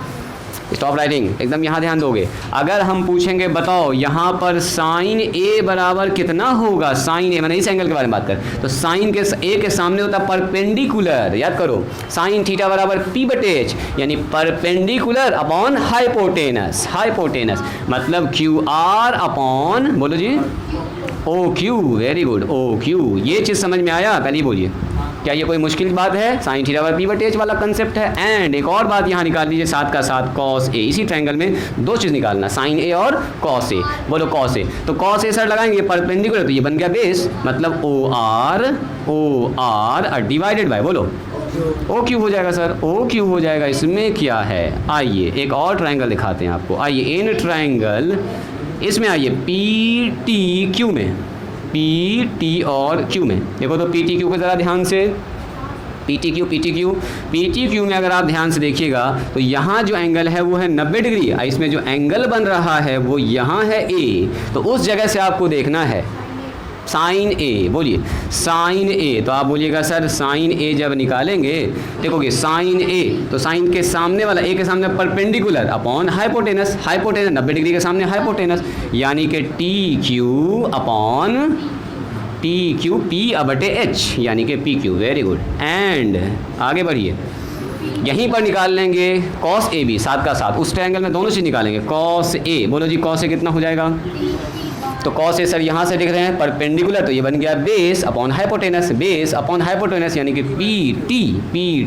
स्टॉप राइटिंग, एकदम यहाँ ध्यान दोगे। अगर हम पूछेंगे बताओ यहाँ पर साइन ए बराबर कितना होगा, साइन ए, मैंने इस एंगल के बारे में बात कर, तो साइन के ए के सामने होता है परपेंडिकुलर। याद करो, साइन थीटा बराबर पी बटे एच, यानी परपेंडिकुलर अपॉन हाइपोटेनस। हाइपोटेनस मतलब क्यू आर अपॉन, बोलो जी, O Q. Very good, O Q. ये चीज़ समझ में आया? पहले ही बोलिए, क्या ये कोई मुश्किल बात है? साइन थीटा बाय पी बटे एच वाला कंसेप्ट है। एंड एक और बात यहाँ निकाल लीजिए साथ का साथ, कॉस ए। इसी ट्रायंगल में दो चीज़ निकालना, साइन ए और कॉस ए। बोलो कॉस ए, तो कॉस ए सर लगाएंगे परपेंडिकुलर, तो ये बन गया बेस, मतलब ओ आर डिवाइडेड बाय, बोलो ओ क्यू हो जाएगा सर, ओ क्यू हो जाएगा। इसमें क्या है, आइए एक और ट्रायंगल दिखाते हैं आपको। आइए इन ट्रायंगल, इसमें आइए पी टी क्यू में, पी टी और क्यू में। देखो तो पी टी क्यू को ज़रा ध्यान से, पी टी क्यू में अगर आप ध्यान से देखिएगा तो यहाँ जो एंगल है वो है 90 डिग्री। इसमें जो एंगल बन रहा है वो यहाँ है ए, तो उस जगह से आपको देखना है साइन ए, बोलिए साइन ए। तो आप बोलिएगा सर साइन ए जब निकालेंगे, देखोगे साइन ए तो साइन के सामने वाला ए के सामने perpendicular upon hypotenuse, hypotenuse 90 degree के सामने हाइपोटेनस, यानी कि T Q upon T Q P बटे एच, यानी कि P Q. Very good. And आगे बढ़िए, यहीं पर निकाल लेंगे कॉस ए बी, साथ का साथ उस ट्रायंगल में दोनों चीज़ निकालेंगे। कॉस ए, बोलो जी कॉस ए कितना हो जाएगा? तो कॉस ए सर यहाँ से दिख रहे हैं परपेंडिकुलर, तो ये बन गया base upon hypotenuse, base upon hypotenuse यानी कि पी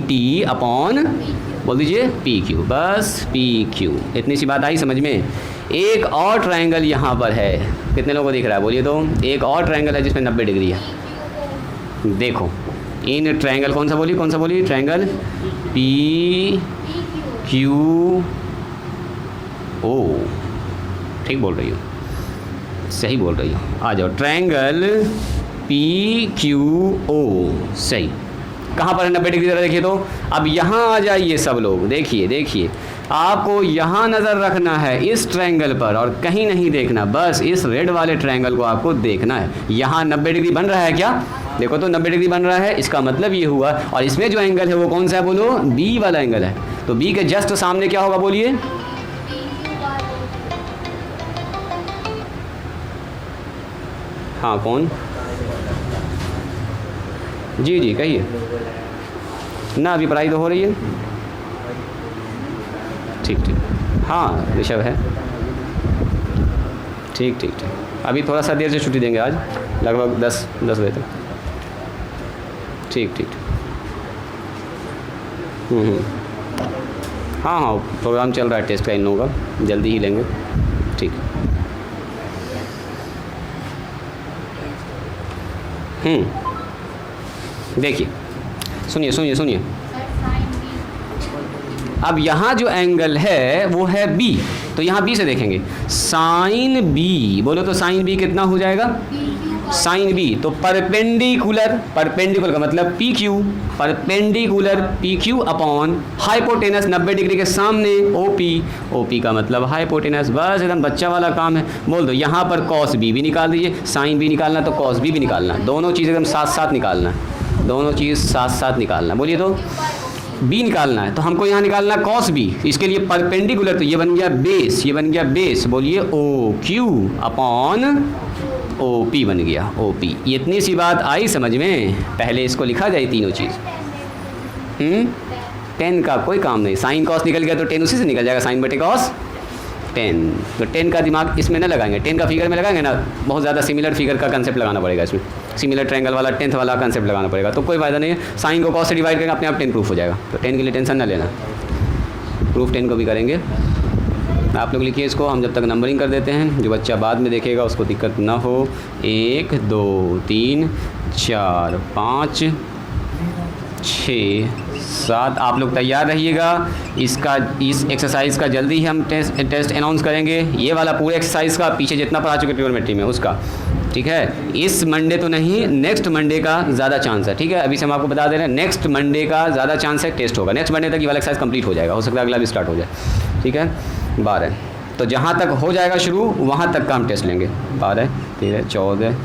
टी अपॉन, बोल दीजिए पी क्यू, बस पी क्यू। इतनी सी बात आई समझ में। एक और ट्रायंगल यहाँ पर है, कितने लोगों को दिख रहा है बोलिए? तो एक और ट्रायंगल है जिसमें 90 डिग्री है। देखो इन ट्रायंगल कौन सा बोली? ट्रायंगल पी क्यू ओ, ठीक बोल रही हो, सही बोल रही हो। आ जाओ, ट्रायंगल पी क्यू ओ, सही। कहाँ पर है 90 डिग्री? जरा देखिए। तो अब यहाँ आ जाइए सब लोग, देखिए आपको यहाँ नज़र रखना है इस ट्रायंगल पर और कहीं नहीं देखना, बस इस रेड वाले ट्रायंगल को आपको देखना है। यहाँ 90 डिग्री बन रहा है क्या? देखो तो 90 डिग्री बन रहा है, इसका मतलब ये हुआ। और इसमें जो एंगल है वो कौन सा है बोलो? बी वाला एंगल है। तो बी के जस्ट सामने क्या होगा बोलिए? हाँ कौन? जी कहिए ना, अभी पढ़ाई तो हो रही है। ठीक, हाँ ऋषभ है। ठीक, अभी थोड़ा सा देर से छुट्टी देंगे आज, लगभग 10 बजे तक। ठीक। हाँ प्रोग्राम चल रहा है टेस्ट का इन लोगों का, जल्दी ही लेंगे। ठीक। देखिए सुनिए। अब यहाँ जो एंगल है वो है बी, तो यहाँ बी से देखेंगे। साइन बी, बोलो तो साइन बी कितना हो जाएगा? साइन बी तो परपेंडिकुलर का मतलब P Q, perpendicular P Q upon hypotenuse 90 degree के सामने ओपी का मतलब हाइपोटेनस। बस एकदम बच्चा वाला काम है। बोल दो यहाँ पर कॉस बी भी निकाल दीजिए, साइन बी निकालना तो कॉस बी भी निकालना, दोनों चीज़ एकदम साथ निकालना, दोनों चीज़ साथ निकालना। बोलिए तो बी निकालना है तो हमको यहाँ निकालना कॉस बी, इसके लिए परपेंडिकुलर, तो ये बन गया बेस, बोलिए O Q upon O P बन गया, ओ पी। इतनी सी बात आई समझ में? पहले इसको लिखा जाए तीनों चीज़। 10 का कोई काम नहीं, साइन कॉस निकल गया तो 10 उसी से निकल जाएगा, साइन बटे कॉस 10। तो 10 का दिमाग इसमें न लगाएंगे, 10 का फिगर में लगाएंगे ना, बहुत ज़्यादा सिमिलर फिगर का कंसेप्ट लगाना पड़ेगा इसमें, सिमिलर ट्रायंगल वाला 10th वाला कंसेप्ट लगाना पड़ेगा, तो कोई फ़ायदा नहीं है। साइन को कॉस से डिवाइड करेंगे, अपने आप 10 प्रूफ हो जाएगा। तो 10 के लिए टेंशन ना लेना, प्रूफ 10 को भी करेंगे। आप लोग लिखिए इसको, हम जब तक नंबरिंग कर देते हैं, जो बच्चा बाद में देखेगा उसको दिक्कत ना हो। 1 2 3 4 5 6 7। आप लोग तैयार रहिएगा। इस एक्सरसाइज का जल्दी ही हम टेस्ट अनाउंस करेंगे। ये वाला पूरे एक्सरसाइज का पीछे जितना पढ़ा चुके ट्रिग्नोमेट्री में उसका, ठीक है। इस मंडे तो नहीं, नेक्स्ट मंडे का ज़्यादा चांस है, ठीक है। अभी से हम आपको बता दे रहे हैं, नेक्स्ट मंडे का ज़्यादा चांस है टेस्ट होगा। नेक्स्ट मंडे तक ये वाला एक्सरसाइज कंप्लीट हो जाएगा, हो सकता है अगला भी स्टार्ट हो जाए, ठीक है। 12 तो जहाँ तक हो जाएगा शुरू वहाँ तक का हम टेस्ट लेंगे। 12 13 14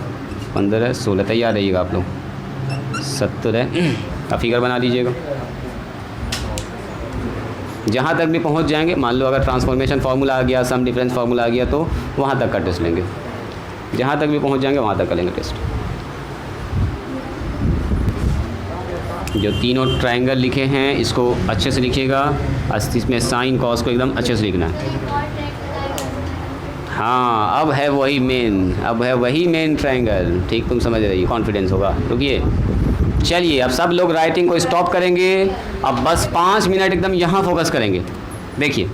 15 16 तैयार रहिएगा आप लोग। 17 का फिगर बना लीजिएगा। जहाँ तक भी पहुँच जाएंगे, मान लो अगर ट्रांसफॉर्मेशन फार्मूला आ गया, सम डिफरेंस फार्मूला आ गया, तो वहाँ तक का टेस्ट लेंगे। जहाँ तक भी पहुँच जाएंगे वहाँ तक का लेंगे टेस्ट। जो तीनों ट्रायंगल लिखे हैं इसको अच्छे से लिखिएगा, इसमें साइन कॉस को एकदम अच्छे से लिखना है। हाँ अब है वही मेन ट्रायंगल, ठीक तुम समझ रही, कॉन्फिडेंस होगा। रुकिए, चलिए अब सब लोग राइटिंग को स्टॉप करेंगे। अब बस 5 मिनट एकदम यहाँ फोकस करेंगे। देखिए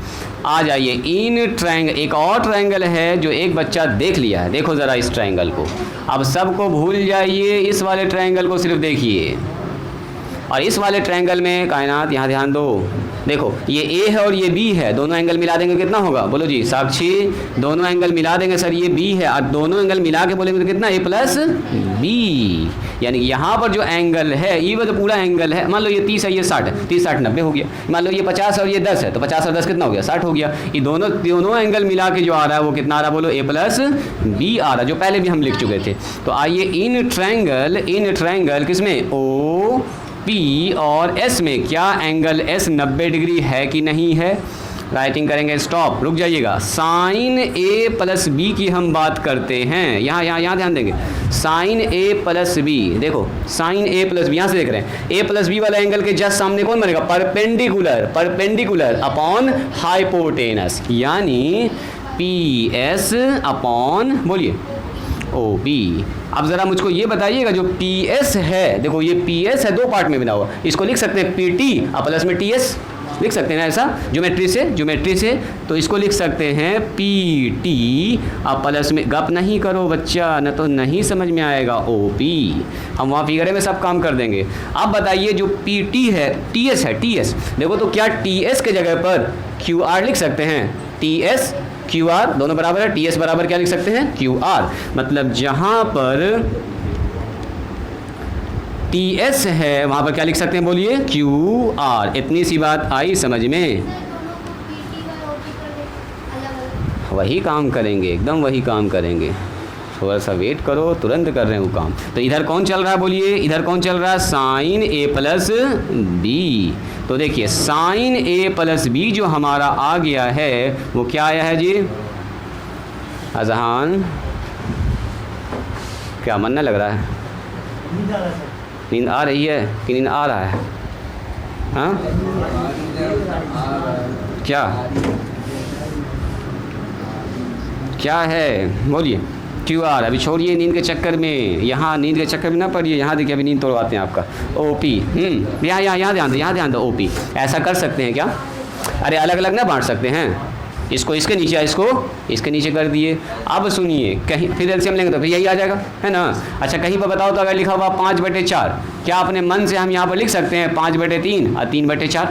आ जाइए, इन ट्रायंगल, एक और ट्रायंगल है जो एक बच्चा देख लिया है, देखो ज़रा इस ट्रायंगल को। अब सबको भूल जाइए, इस वाले ट्रायंगल को सिर्फ देखिए। और इस वाले ट्रायंगल में कायनात, यहाँ ध्यान दो, देखो ये ए है और ये बी है, दोनों एंगल मिला देंगे कितना होगा, बोलो जी साक्षी, दोनों एंगल मिला देंगे सर, ये बी है और दोनों एंगल मिला के बोलेंगे तो कितना, ए प्लस बी। यानी यहाँ पर जो एंगल है ये तो पूरा एंगल है, मान लो ये 30 है, ये 60 है, 30 60 90 हो गया, मान लो ये 50 और ये 10 है, तो 50 और 10 कितना हो गया, 60 हो गया। ये दोनों एंगल मिला के जो आ रहा है वो कितना आ रहा है, बोलो ए प्लस बी आ रहा है, जो पहले भी हम लिख चुके थे। तो आइए इन ट्रायंगल किसमें, ओ पी और एस में क्या एंगल एस 90 डिग्री है कि नहीं है। राइटिंग करेंगे, स्टॉप, रुक जाइएगा। साइन ए प्लस बी की हम बात करते हैं, यहाँ ध्यान देंगे, साइन ए प्लस बी, देखो साइन ए प्लस बी, यहाँ से देख रहे हैं, ए प्लस बी वाला एंगल के जस्ट सामने कौन बनेगा, परपेंडिकुलर अपॉन हाइपोटेनस, यानी पी एस अपॉन, बोलिए ओ बी। अब ज़रा मुझको ये बताइएगा जो पी एस है, देखो ये पी एस है, दो पार्ट में बना हुआ, इसको लिख सकते हैं पी टी और प्लस में टी एस, लिख सकते हैं ना ऐसा, ज्योमेट्री से तो इसको लिख सकते हैं पी टी और प्लस में, गप नहीं करो बच्चा, न तो नहीं समझ में आएगा, ओ पी, हम वहाँ फिगरे में सब काम कर देंगे। अब बताइए जो पी टी है, टी एस है, टी एस, देखो तो क्या टी एस के जगह पर क्यू आर लिख सकते हैं, टी एस क्यू आर दोनों बराबर है, टी एस बराबर क्या लिख सकते हैं, क्यू आर, मतलब जहाँ पर टी एस है वहाँ पर क्या लिख सकते हैं, बोलिए क्यू आर। इतनी सी बात आई समझ में, वही काम करेंगे, एकदम वही काम करेंगे, थोड़ा सा वेट करो, तुरंत कर रहे हैं वो काम। तो इधर कौन चल रहा है, बोलिए इधर कौन चल रहा है, साइन ए प्लस बी। तो देखिए साइन ए प्लस बी जो हमारा आ गया है वो क्या आया है जी, अजहान क्या मन न लग रहा है, नींद आ रही है कि नींद आ रहा है, हाँ क्या है बोलिए, क्यू आर। अभी छोड़िए नींद के चक्कर में, यहाँ नींद के चक्कर में ना पड़िए, यहाँ देखिए अभी नींद तोड़वाते हैं आपका, ओ पी, यहाँ ध्यान दो, ओ पी। ऐसा कर सकते हैं क्या, अरे अलग अलग ना बांट सकते हैं, इसको इसके नीचे, इसको इसके नीचे कर दिए। अब सुनिए, कहीं फिर एलसीएम लेंगे तो फिर यही आ जाएगा, है ना। अच्छा कहीं पर बताओ तो अगर लिखा हुआ 5/4, क्या अपने मन से हम यहाँ पर लिख सकते हैं 5/3 और 3/4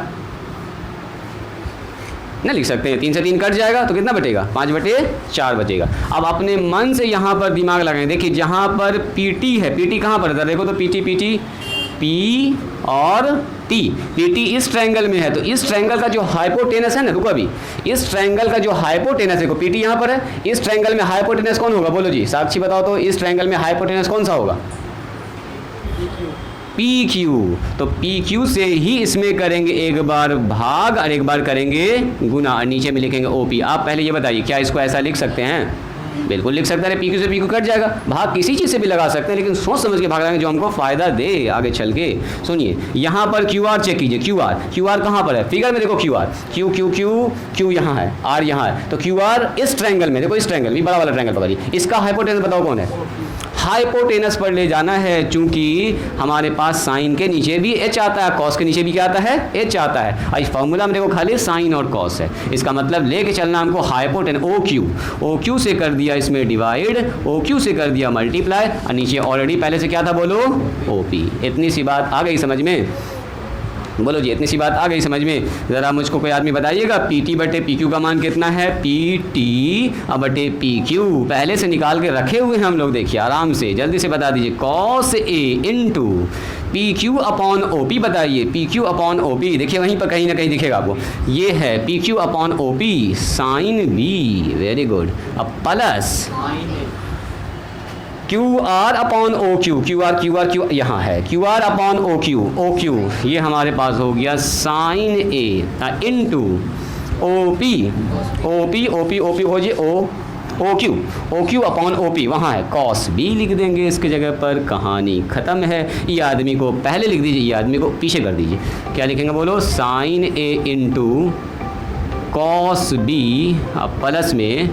ना लिख सकते हैं, 3 से 3 कट जाएगा तो कितना बचेगा, 5/4 बचेगा। अब अपने मन से यहाँ पर दिमाग लगाएं, देखिए जहाँ पर पी टी है, पी टी कहाँ पर है, देखो तो पी टी पी और टी, पी टी इस ट्रायंगल में है, तो इस ट्रायंगल का जो हाइपोटेनस है ना, रुको अभी, इस ट्रायंगल का जो हाइपोटेनस है, पी टी यहाँ पर है, इस ट्रायंगल में हाइपोटेनस कौन होगा, बोलो जी साक्षी बताओ तो, इस ट्रायंगल में हाइपोटेनस कौन सा होगा, पी क्यू। तो पी क्यू से ही इसमें करेंगे एक बार भाग और एक बार करेंगे गुना और नीचे में लिखेंगे ओ पी। आप पहले ये बताइए क्या इसको ऐसा लिख सकते हैं, बिल्कुल लिख सकते हैं, पी क्यू से पी क्यू कट जाएगा, भाग किसी चीज़ से भी लगा सकते हैं, लेकिन सोच समझ के भाग लगाएंगे जो हमको फ़ायदा दे आगे चल के। सुनिए यहाँ पर क्यू आर चेक कीजिए, क्यू आर कहाँ पर है, फिगर में देखो क्यू आर, क्यू यहाँ है, आर यहाँ है, तो क्यू आर इस ट्रायंगल में, देखो इस ट्रायंगल भी बड़ा वाला ट्रायंगल पकड़िए, इसका हाइपोटेनस बताओ कौन है, हाइपोटेनस पर ले जाना है, चूंकि हमारे पास साइन के नीचे भी एच आता है, कॉस के नीचे भी क्या आता है, एच आता है, और इस फॉर्मूला में देखो खाली साइन और कॉस है, इसका मतलब लेके चलना हमको हाइपोटेनस, ओ क्यू से कर दिया इसमें डिवाइड, ओ क्यू से कर दिया मल्टीप्लाई, और नीचे ऑलरेडी पहले से क्या था बोलो, ओ पी। इतनी सी बात आ गई समझ में, बोलो जी इतनी सी बात आ गई समझ में। ज़रा मुझको कोई आदमी बताइएगा पी टी बटे पी क्यू का मान कितना है, पी टी बटे पी क्यू पहले से निकाल के रखे हुए हैं हम लोग, देखिए आराम से जल्दी से बता दीजिए, cos A into P Q upon O P, बताइए P Q upon O P, देखिए वहीं पर कहीं ना कहीं दिखेगा आपको, ये है P Q upon O P sine B, very good. अब plus Q R upon O Q, Q R यहाँ है, Q R upon O Q ये हमारे पास हो गया sine A into O P हो जी O Q upon O P, वहाँ है कॉस बी लिख देंगे इसके जगह पर, कहानी ख़त्म है। ये आदमी को पहले लिख दीजिए, ये आदमी को पीछे कर दीजिए, क्या लिखेंगे बोलो, sign A into cos B plus में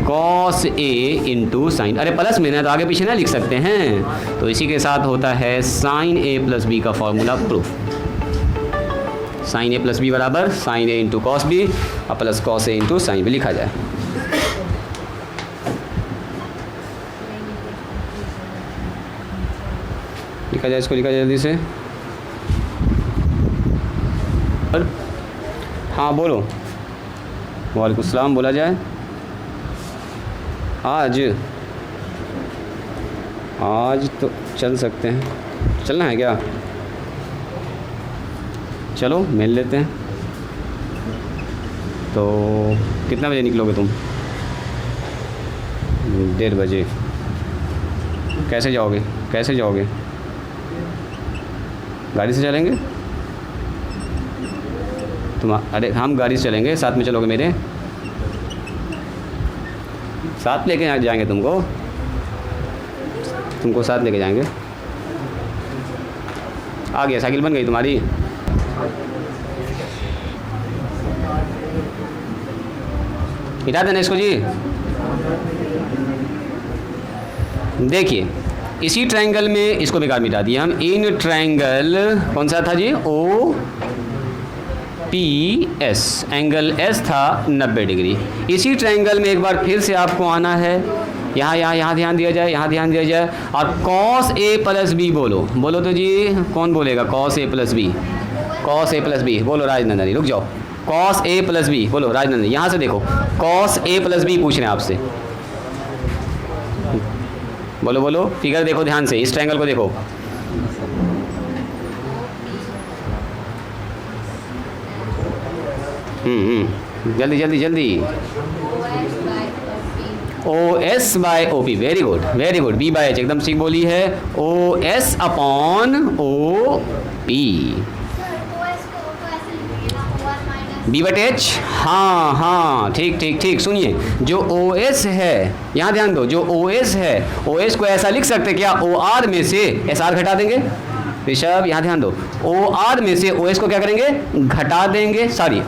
कॉस ए इंटू साइन, अरे प्लस में ना तो आगे पीछे ना लिख सकते हैं, तो इसी के साथ होता है साइन ए प्लस बी का formula proof, sign A plus B बराबर sign A into cos B और plus cos A into sine B लिखा जाए। इसको लिखा जाए जल्दी से, हाँ बोलो। वालेकुम सलाम। बोला जाए। आज तो चल सकते हैं। चलना है क्या? चलो मिल लेते हैं। तो कितना बजे निकलोगे तुम? 1:30 बजे। कैसे जाओगे? कैसे जाओगे? गाड़ी से चलेंगे तुम? अरे हम गाड़ी से चलेंगे, साथ में चलोगे मेरे? साथ लेके जाएंगे तुमको साथ लेके जाएंगे। आ गया, साइकिल बन गई तुम्हारी। हिटा देना इसको जी। देखिए इसी ट्रायंगल में इसको बेकार मिटा दिया हम। इन ट्रायंगल कौन सा था जी? O P S, angle S था 90 डिग्री। इसी ट्रायंगल में एक बार फिर से आपको आना है। यहाँ ध्यान दिया जाए, यहाँ ध्यान दिया जाए। और कॉस ए प्लस बी बोलो तो जी। कौन बोलेगा cos A plus B? Cos A plus B बोलो राजनंदनी। रुक जाओ। कॉस ए प्लस बी बोलो राजनंदनी। यहाँ से देखो, कॉस ए प्लस बी पूछ रहे हैं आपसे। बोलो फिगर देखो ध्यान से, इस ट्रायंगल को देखो। जल्दी। O S by O P. Very good. B by H एकदम ठीक बोली है। O S upon O P. B बट एच। हाँ ठीक। सुनिए, जो ओ एस है, यहाँ ध्यान दो, जो ओ एस है, ओ एस को ऐसा लिख सकते क्या? ओ आर में से एस आर घटा देंगे। ऋषभ यहाँ ध्यान दो, ओ आर में से ओ एस को क्या करेंगे? घटा देंगे। सॉरी,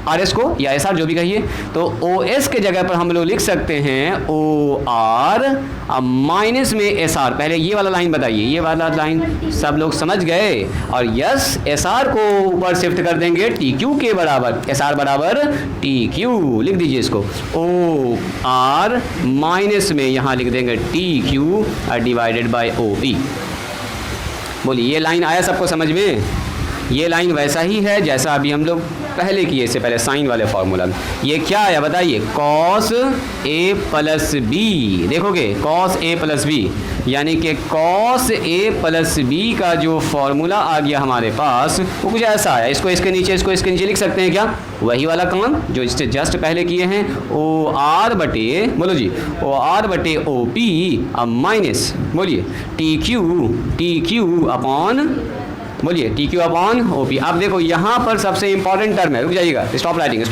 आर एस को या एस आर जो भी कहिए। तो ओ एस के जगह पर हम लोग लिख सकते हैं ओ आर, अब माइनस में एस आर। पहले ये वाला लाइन बताइए, ये वाला लाइन सब लोग समझ गए? और यस, एस आर को ऊपर शिफ्ट कर देंगे टी क्यू के बराबर। एस आर बराबर टी क्यू, लिख दीजिए इसको। ओ आर माइनस में यहाँ लिख देंगे T Q divided by O P. बोलिए, ये लाइन आया सबको समझ में? ये लाइन वैसा ही है जैसा अभी हम लोग पहले किए, इससे पहले साइन वाले फॉर्मूला में। ये क्या है बताइए? Cos A plus B. देखोगे कॉस ए प्लस बी, यानी कि कॉस ए प्लस बी का जो फॉर्मूला आ गया हमारे पास वो कुछ ऐसा आया। इसको इसके नीचे लिख सकते हैं क्या? वही वाला काम जो इससे जस्ट पहले किए हैं। ओ आर बटे, बोलो जी, ओ आर बटे ओ पी, अब माइनस बोलिए टी क्यू अपॉन, बोलिए T Q upon O P. अब देखो यहाँ पर सबसे इंपॉर्टेंट टर्म है, रुक जाइएगा, स्टॉप राइटिंग।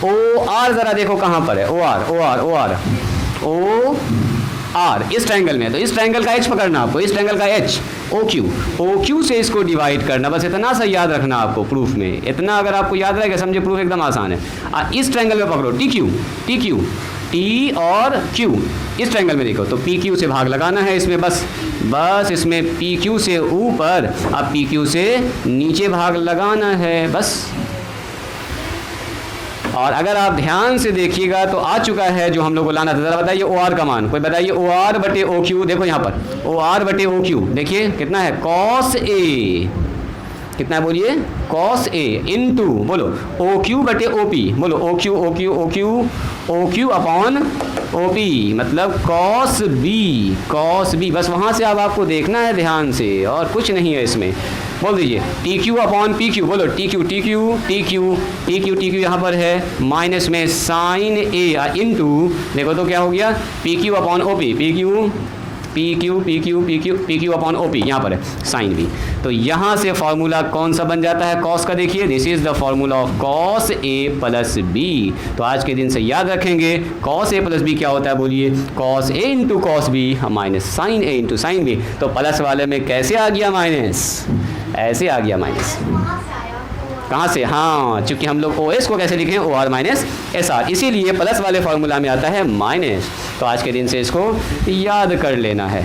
ओ आर जरा देखो कहाँ पर है? ओ आर इस ट्रायंगल में है, तो इस ट्रायंगल का एच पकड़ना आपको, इस ट्रायंगल का एच। ओ क्यू से इसको डिवाइड करना, बस इतना सा याद रखना आपको। प्रूफ में इतना अगर आपको याद रहेगा समझे, प्रूफ एकदम आसान है। इस ट्रायंगल में पकड़ो टी क्यू, टी और क्यू इस ट्रायंगल में देखो, तो पी क्यू से भाग लगाना है इसमें। बस इसमें पी क्यू से ऊपर, अब पी क्यू से नीचे भाग लगाना है बस। और अगर आप ध्यान से देखिएगा तो आ चुका है जो हम लोग को लाना था। जरा बताइए ओ आर का मान, कोई बताइए। ओ आर बटे ओ क्यू, देखो यहाँ पर ओ आर बटे ओ क्यू देखिए कितना है? कॉस ए, कितना है बोलिए? कॉस ए इंटू, बोलो ओ क्यू बटे ओ पी, बोलो O Q upon O P, मतलब कॉस बी। बस वहाँ से अब आपको देखना है ध्यान से, और कुछ नहीं है इसमें। बोल दीजिए T Q upon P Q, बोलो टी क्यू यहाँ पर है, माइनस में साइन ए इंटू, देखो तो क्या हो गया? P Q upon O P, P Q upon O P, यहाँ पर है साइन बी। तो यहाँ से फॉर्मूला कौन सा बन जाता है कॉस का? देखिए, this is the formula of cos A plus B. तो आज के दिन से याद रखेंगे कॉस ए प्लस बी क्या होता है, बोलिए? Cos A into cos B minus sine A into sine B. तो प्लस वाले में कैसे आ गया माइनस? ऐसे आ गया माइनस। कहाँ से? हाँ, चूंकि हम लोग ओ एस को कैसे लिखें? O R minus S R, इसीलिए प्लस वाले फॉर्मूला में आता है माइनस। तो आज के दिन से इसको याद कर लेना है,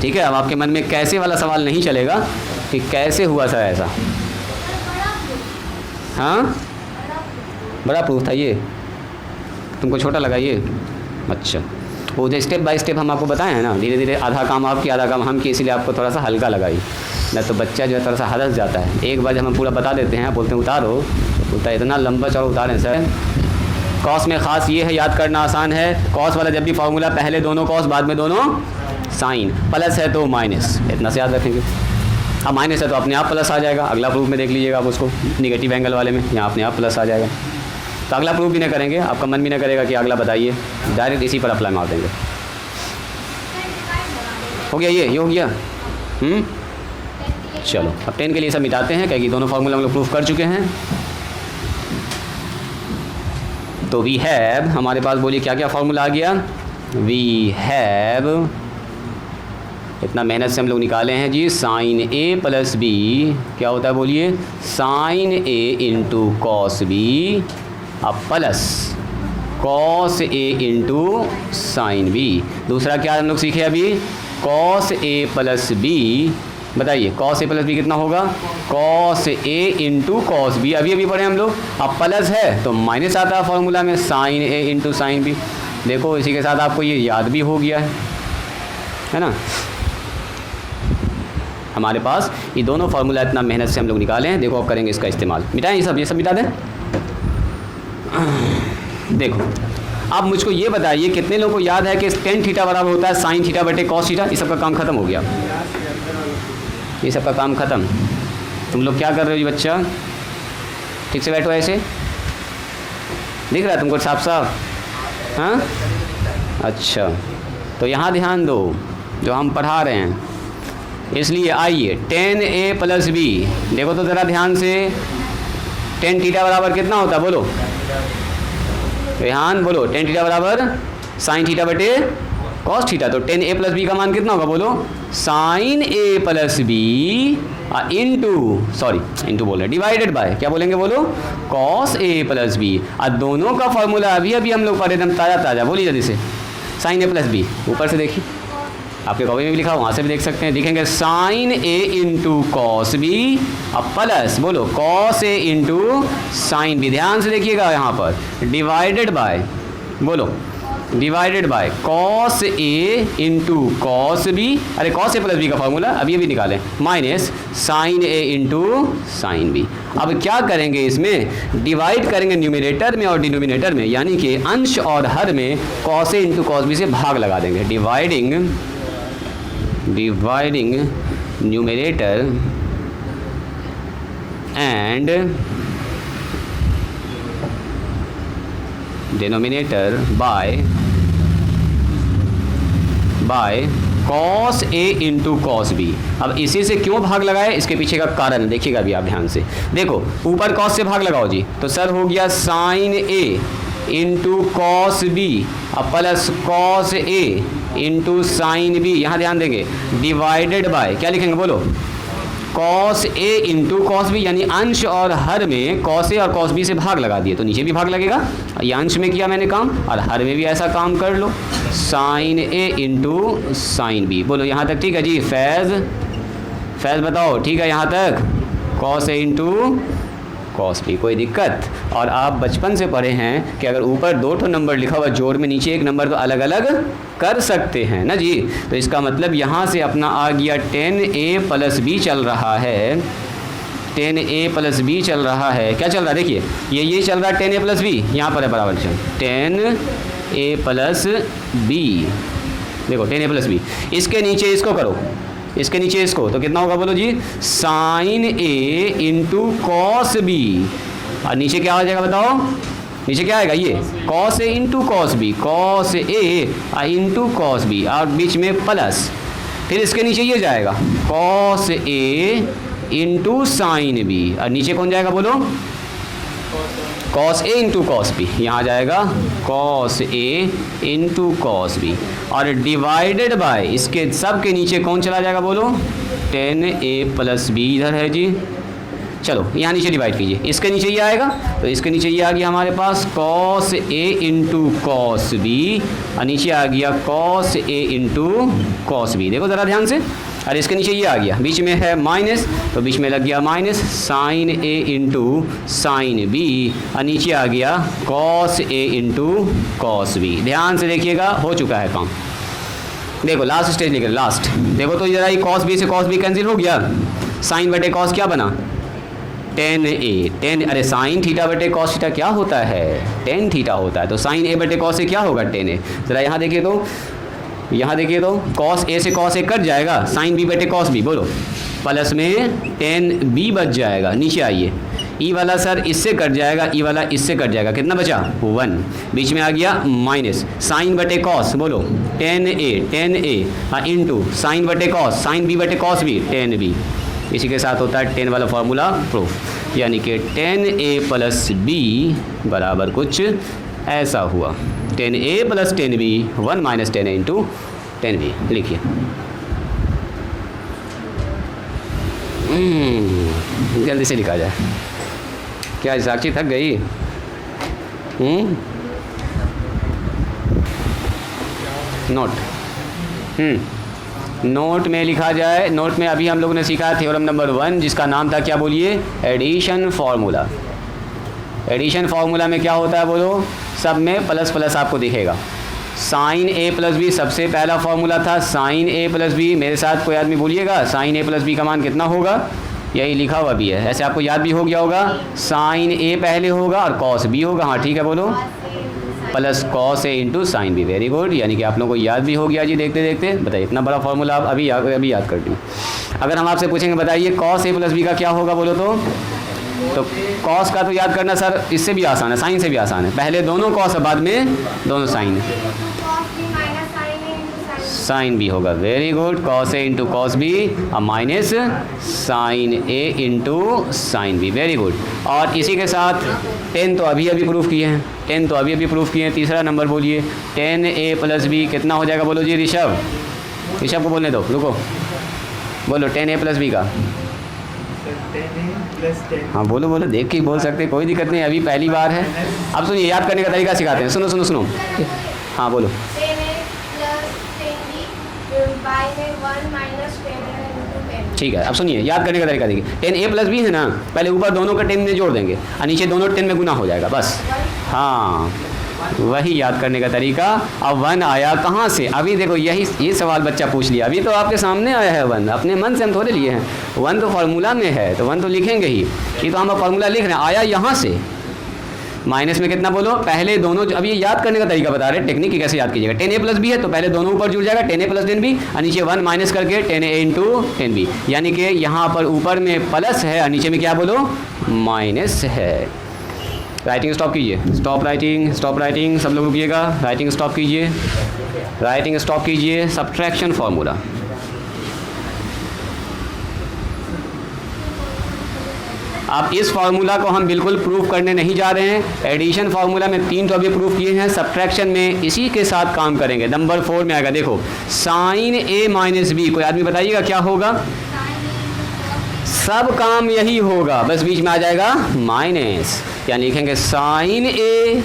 ठीक है? अब आपके मन में कैसे वाला सवाल नहीं चलेगा कि कैसे हुआ सर ऐसा। हाँ, बड़ा प्रूफ था ये, तुमको छोटा लगा ये? अच्छा, वो जो स्टेप बाय स्टेप हम आपको बताए हैं ना, धीरे धीरे आधा काम आपकी आधा काम हम की, इसीलिए आपको थोड़ा सा हल्का लगाई। न तो बच्चा जो है थोड़ा सा हरस जाता है। एक बार जब हम पूरा बता देते हैं, बोलते हैं उतारो, बोलता है इतना लंबा चौड़ा उतारें सर। कॉस में ख़ास ये है, याद करना आसान है, कॉस वाला जब भी फार्मूला पहले दोनों कॉस बाद में दोनों साइन, प्लस है तो माइनस, इतना से याद रखेंगे। अब माइनस है तो अपने आप प्लस आ जाएगा। अगला प्रूफ में देख लीजिएगा आप उसको, निगेटिव एंगल वाले में यहाँ अपने आप प्लस आ जाएगा। तो अगला प्रूफ भी नहीं करेंगे, आपका मन भी नहीं करेगा कि अगला बताइए, डायरेक्ट इसी पर अप्लाई मार देंगे। हो गया ये हो गया। चलो अब 10 के लिए सब मिटाते हैं, क्योंकि दोनों फार्मूला हम लोग प्रूफ कर चुके हैं। तो वी हैव, हमारे पास बोलिए क्या क्या फार्मूला आ गया। वी हैव, इतना मेहनत से हम लोग निकाले हैं जी, साइन ए प्लस बी क्या होता है बोलिए, sign A into cos B अब plus cos A into sine B. दूसरा क्या हम लोग सीखे अभी, कॉस ए प्लस बी, बताइए कॉस ए प्लस बी कितना होगा, cos A into cos B, अभी पढ़े हम लोग। अब प्लस है तो माइनस आता है फॉर्मूला में, sign A into sine B. देखो इसी के साथ आपको ये याद भी हो गया है ना। हमारे पास ये दोनों फार्मूला इतना मेहनत से हम लोग निकाले हैं। देखो अब करेंगे इसका इस्तेमाल, मिटाएं ये सब मिटा दें। देखो अब मुझको ये बताइए कितने लोगों को याद है कि टेन थीटा बराबर होता है साइन थीटा बटे कॉस थीटा। ये सब का काम खत्म हो गया, ये सब का काम खत्म। तुम लोग क्या कर रहे हो जी बच्चा, ठीक से बैठो ऐसे, दिख रहा है तुमको साफ साफ, हाँ अच्छा। तो यहाँ ध्यान दो जो हम पढ़ा रहे हैं, इसलिए आइए 10a प्लस बी, देखो तो ज़रा ध्यान से, 10 थीटा बराबर कितना होता है बोलो, ध्यान बोलो, 10 थीटा बराबर साइन थीटा बटे कॉस थीटा। तो 10a प्लस बी का मान कितना होगा बोलो, sign A plus B into बोल रहे डिवाइडेड बाय क्या बोलेंगे बोलो, कॉस ए प्लस बी। और दोनों का फॉर्मूला अभी हम लोग पढ़े एकदम ताज़ा बोलिए जल्दी से, साइन ए प्लस बी, ऊपर से देखिए आपके कॉपी में भी लिखा, वहाँ से भी देख सकते हैं, दिखेंगे sine A into cos B अब प्लस बोलो cos A into sine B. ध्यान से देखिएगा यहाँ पर डिवाइडेड बाय, बोलो divided by cos A into cos B, अरे कॉस ए प्लस बी का फॉर्मूला अभी निकालें, minus sine A into sine B. अब क्या करेंगे, इसमें डिवाइड करेंगे न्यूमिनेटर में और डिनोमिनेटर में, यानी कि अंश और हर में cos A into cos B से भाग लगा देंगे। Dividing numerator and denominator by cos A into cos B. अब इसी से क्यों भाग लगाए, इसके पीछे का कारण देखिएगा अभी आप ध्यान से। देखो ऊपर कॉस से भाग लगाओ जी, तो सर हो गया sine A into cos B अब plus cos A into sine B, यहाँ ध्यान देंगे, डिवाइडेड बाय क्या लिखेंगे बोलो, cos A into cos B, यानी अंश और हर में कॉस ए और कॉस बी से भाग लगा दिए तो नीचे भी भाग लगेगा। ये अंश में किया मैंने काम, और हर में भी ऐसा काम कर लो, sign A into sine B. बोलो यहाँ तक ठीक है जी, फैज़ बताओ ठीक है यहाँ तक, cos A into cos B, कोई दिक्कत। और आप बचपन से पढ़े हैं कि अगर ऊपर 2 नंबर लिखा हुआ जोड़ में नीचे 1 नंबर तो अलग अलग कर सकते हैं ना जी। तो इसका मतलब यहाँ से अपना आ गया 10a प्लस बी चल रहा है, 10a प्लस बी चल रहा है, क्या चल रहा है देखिए, ये चल रहा है 10a प्लस बी, यहाँ पर है बराबर चल 10a प्लस बी, देखो 10a प्लस बी, इसके नीचे इसको करो, इसके नीचे इसको, तो कितना होगा बोलो जी, sign A into cos B, और नीचे क्या आ जाएगा बताओ, नीचे क्या आएगा ये cos A into cos B, cos A into cos B, और बीच में प्लस, फिर इसके नीचे ये जाएगा cos A into sine B, और नीचे कौन जाएगा बोलो, cos A into cos B, यहाँ जाएगा cos A into cos B, और डिवाइडेड बाय इसके सब के नीचे कौन चला जाएगा बोलो, 10a प्लस बी इधर है जी। चलो यहाँ नीचे डिवाइड कीजिए, इसके नीचे ये आएगा, तो इसके नीचे ये आ गया हमारे पास cos A into cos B, और नीचे आ गया cos A into cos B. देखो ज़रा ध्यान से, और इसके नीचे ये आ गया, बीच में है माइनस, तो बीच में लग गया minus sine A into sine B, और नीचे आ गया cos A into cos B. ध्यान से देखिएगा, हो चुका है काम। देखो लास्ट स्टेज निकल, लास्ट देखो तो जरा ये कॉस बी से कॉस बी कैंसिल हो गया, साइन बटे कॉस क्या बना, टेन ए, टेन, अरे साइन थीटा बटे कॉस थीटा क्या होता है, टेन थीटा होता है। तो साइन ए बटे कॉस ए क्या होगा, टेन ए। ज़रा यहाँ देखिए तो, यहाँ देखिए तो कॉस ए से कॉस ए कट जाएगा, साइन बी बटे कॉस बी, बोलो प्लस में टेन बी बच जाएगा। नीचे आइए, ई वाला सर इससे कट जाएगा, ई वाला इससे कट जाएगा, कितना बचा 1, बीच में आ गया माइनस साइन बटे कॉस, बोलो टेन ए हाँ इंटू साइन बटे कॉस, साइन बी बटे कॉस बी, टेन बी। इसी के साथ होता है 10 वाला फार्मूला प्रूफ, यानी कि 10a प्लस बी बराबर कुछ ऐसा हुआ, 10a plus 10b 1 minus 10a into 10b। लिखिए जल्दी से लिखा जाए। क्या साक्षी थक गई? नोट में लिखा जाए। नोट में अभी हम लोगों ने सीखा थ्योरम नंबर 1 जिसका नाम था क्या, बोलिए, एडिशन फार्मूला। एडिशन फार्मूला में क्या होता है बोलो, सब में प्लस प्लस आपको दिखेगा। साइन ए प्लस बी सबसे पहला फार्मूला था, साइन ए प्लस बी, मेरे साथ कोई आदमी बोलिएगा साइन ए प्लस बी का मान कितना होगा, यही लिखा हुआ भी है, ऐसे आपको याद भी हो गया होगा, साइन ए पहले होगा और कॉस बी होगा, हाँ ठीक है बोलो, plus cos A into sine B. Very good, यानी कि आप लोगों को याद भी हो गया जी देखते देखते। बताइए इतना बड़ा फार्मूला आप अभी याद कर दी। अगर हम आपसे पूछेंगे बताइए कॉस ए प्लस बी का क्या होगा बोलो तो कॉस का तो याद करना सर इससे भी आसान है, साइन से भी आसान है, पहले दोनों कॉस बाद में दोनों साइन, साइन बी होगा। Very good, cos A into cos B और minus sine A into sine B. Very good, और इसी के साथ 10 तो अभी प्रूफ किए हैं, 10 तो अभी प्रूफ किए हैं। तीसरा नंबर बोलिए 10a प्लस बी कितना हो जाएगा बोलो जी, ऋषभ को बोलने दो, रुको बोलो 10a प्लस बी का, हाँ बोलो बोलो, देख के ही बोल सकते, कोई दिक्कत नहीं, अभी पहली बार है। अब सुनिए, याद करने का तरीका सिखाते हैं, सुनो सुनो सुनो, हाँ बोलो। ठीक है, अब सुनिए, याद करने का तरीका देखिए, 10a प्लस बी है ना, पहले ऊपर दोनों का 10 में जोड़ देंगे और नीचे दोनों 10 में गुना हो जाएगा, बस हाँ वही याद करने का तरीका। अब 1 आया कहाँ से, अभी देखो ये सवाल बच्चा पूछ लिया, अभी तो आपके सामने आया है 1, अपने मन से हम थोड़े लिए हैं, 1 तो फार्मूला में है तो 1 तो लिखेंगे ही, ये तो हम फार्मूला लिख रहे हैं, आया यहाँ से। माइनस में कितना बोलो, पहले दोनों, अब ये याद करने का तरीका बता रहे हैं, टेक्निक की कैसे याद कीजिएगा। 10a प्लस बी है तो पहले दोनों ऊपर जुड़ जाएगा, 10a प्लस 10b और नीचे 1 माइनस करके 10a इंटू 10b, यानी कि यहाँ पर ऊपर में प्लस है और नीचे में क्या बोलो, माइनस है। राइटिंग स्टॉप कीजिए, स्टॉप राइटिंग, सब लोग रुकिएगा, राइटिंग स्टॉप कीजिए, सब्ट्रैक्शन फार्मूला। अब इस फार्मूला को हम बिल्कुल प्रूफ करने नहीं जा रहे हैं, एडिशन फार्मूला में 3 तो अभी प्रूफ किए हैं, सब्ट्रैक्शन में इसी के साथ काम करेंगे। नंबर 4 में आएगा, देखो साइन ए माइनस बी, कोई आदमी बताइएगा क्या होगा, सब काम यही होगा, बस बीच में आ जाएगा माइनस, यानी लिखेंगे sign A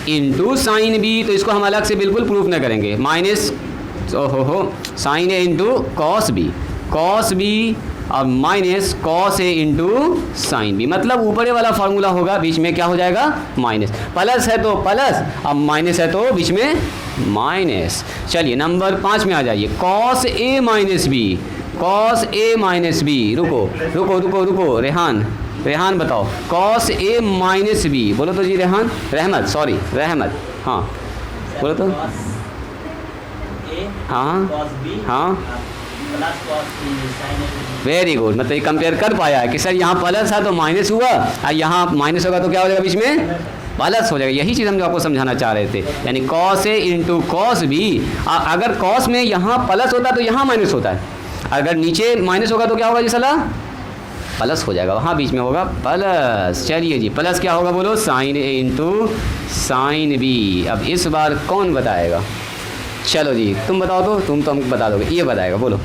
into sine B, तो इसको हम अलग से बिल्कुल प्रूफ नहीं करेंगे, minus sine A into cos B और minus cos A into sine B, मतलब ऊपर वाला फार्मूला होगा, बीच में क्या हो जाएगा माइनस, प्लस है तो प्लस और माइनस है तो बीच में माइनस। चलिए नंबर 5 में आ जाइए, कॉस ए माइनस बी, रुको रेहान बताओ, कॉस ए माइनस बी, बोलो तो जी रहमत, हाँ बोलो तो, हाँ वेरी गुड, मतलब ये कंपेयर कर पाया है कि सर यहाँ प्लस है तो माइनस हुआ और यहाँ माइनस होगा तो क्या हो जाएगा, बीच में प्लस हो जाएगा। यही चीज़ हम जो आपको समझाना चाह रहे थे, यानी cos A into cos B, अगर कॉस में यहाँ प्लस होता है तो यहाँ माइनस होता है, अगर नीचे माइनस होगा तो क्या होगा जी साला, प्लस हो जाएगा, वहाँ बीच में होगा प्लस। चलिए जी, प्लस क्या होगा बोलो, sign A into sine B. अब इस बार कौन बताएगा, चलो जी तुम बताओ, तो तुम तो हमको बता दोगे, ये बताएगा, बोलो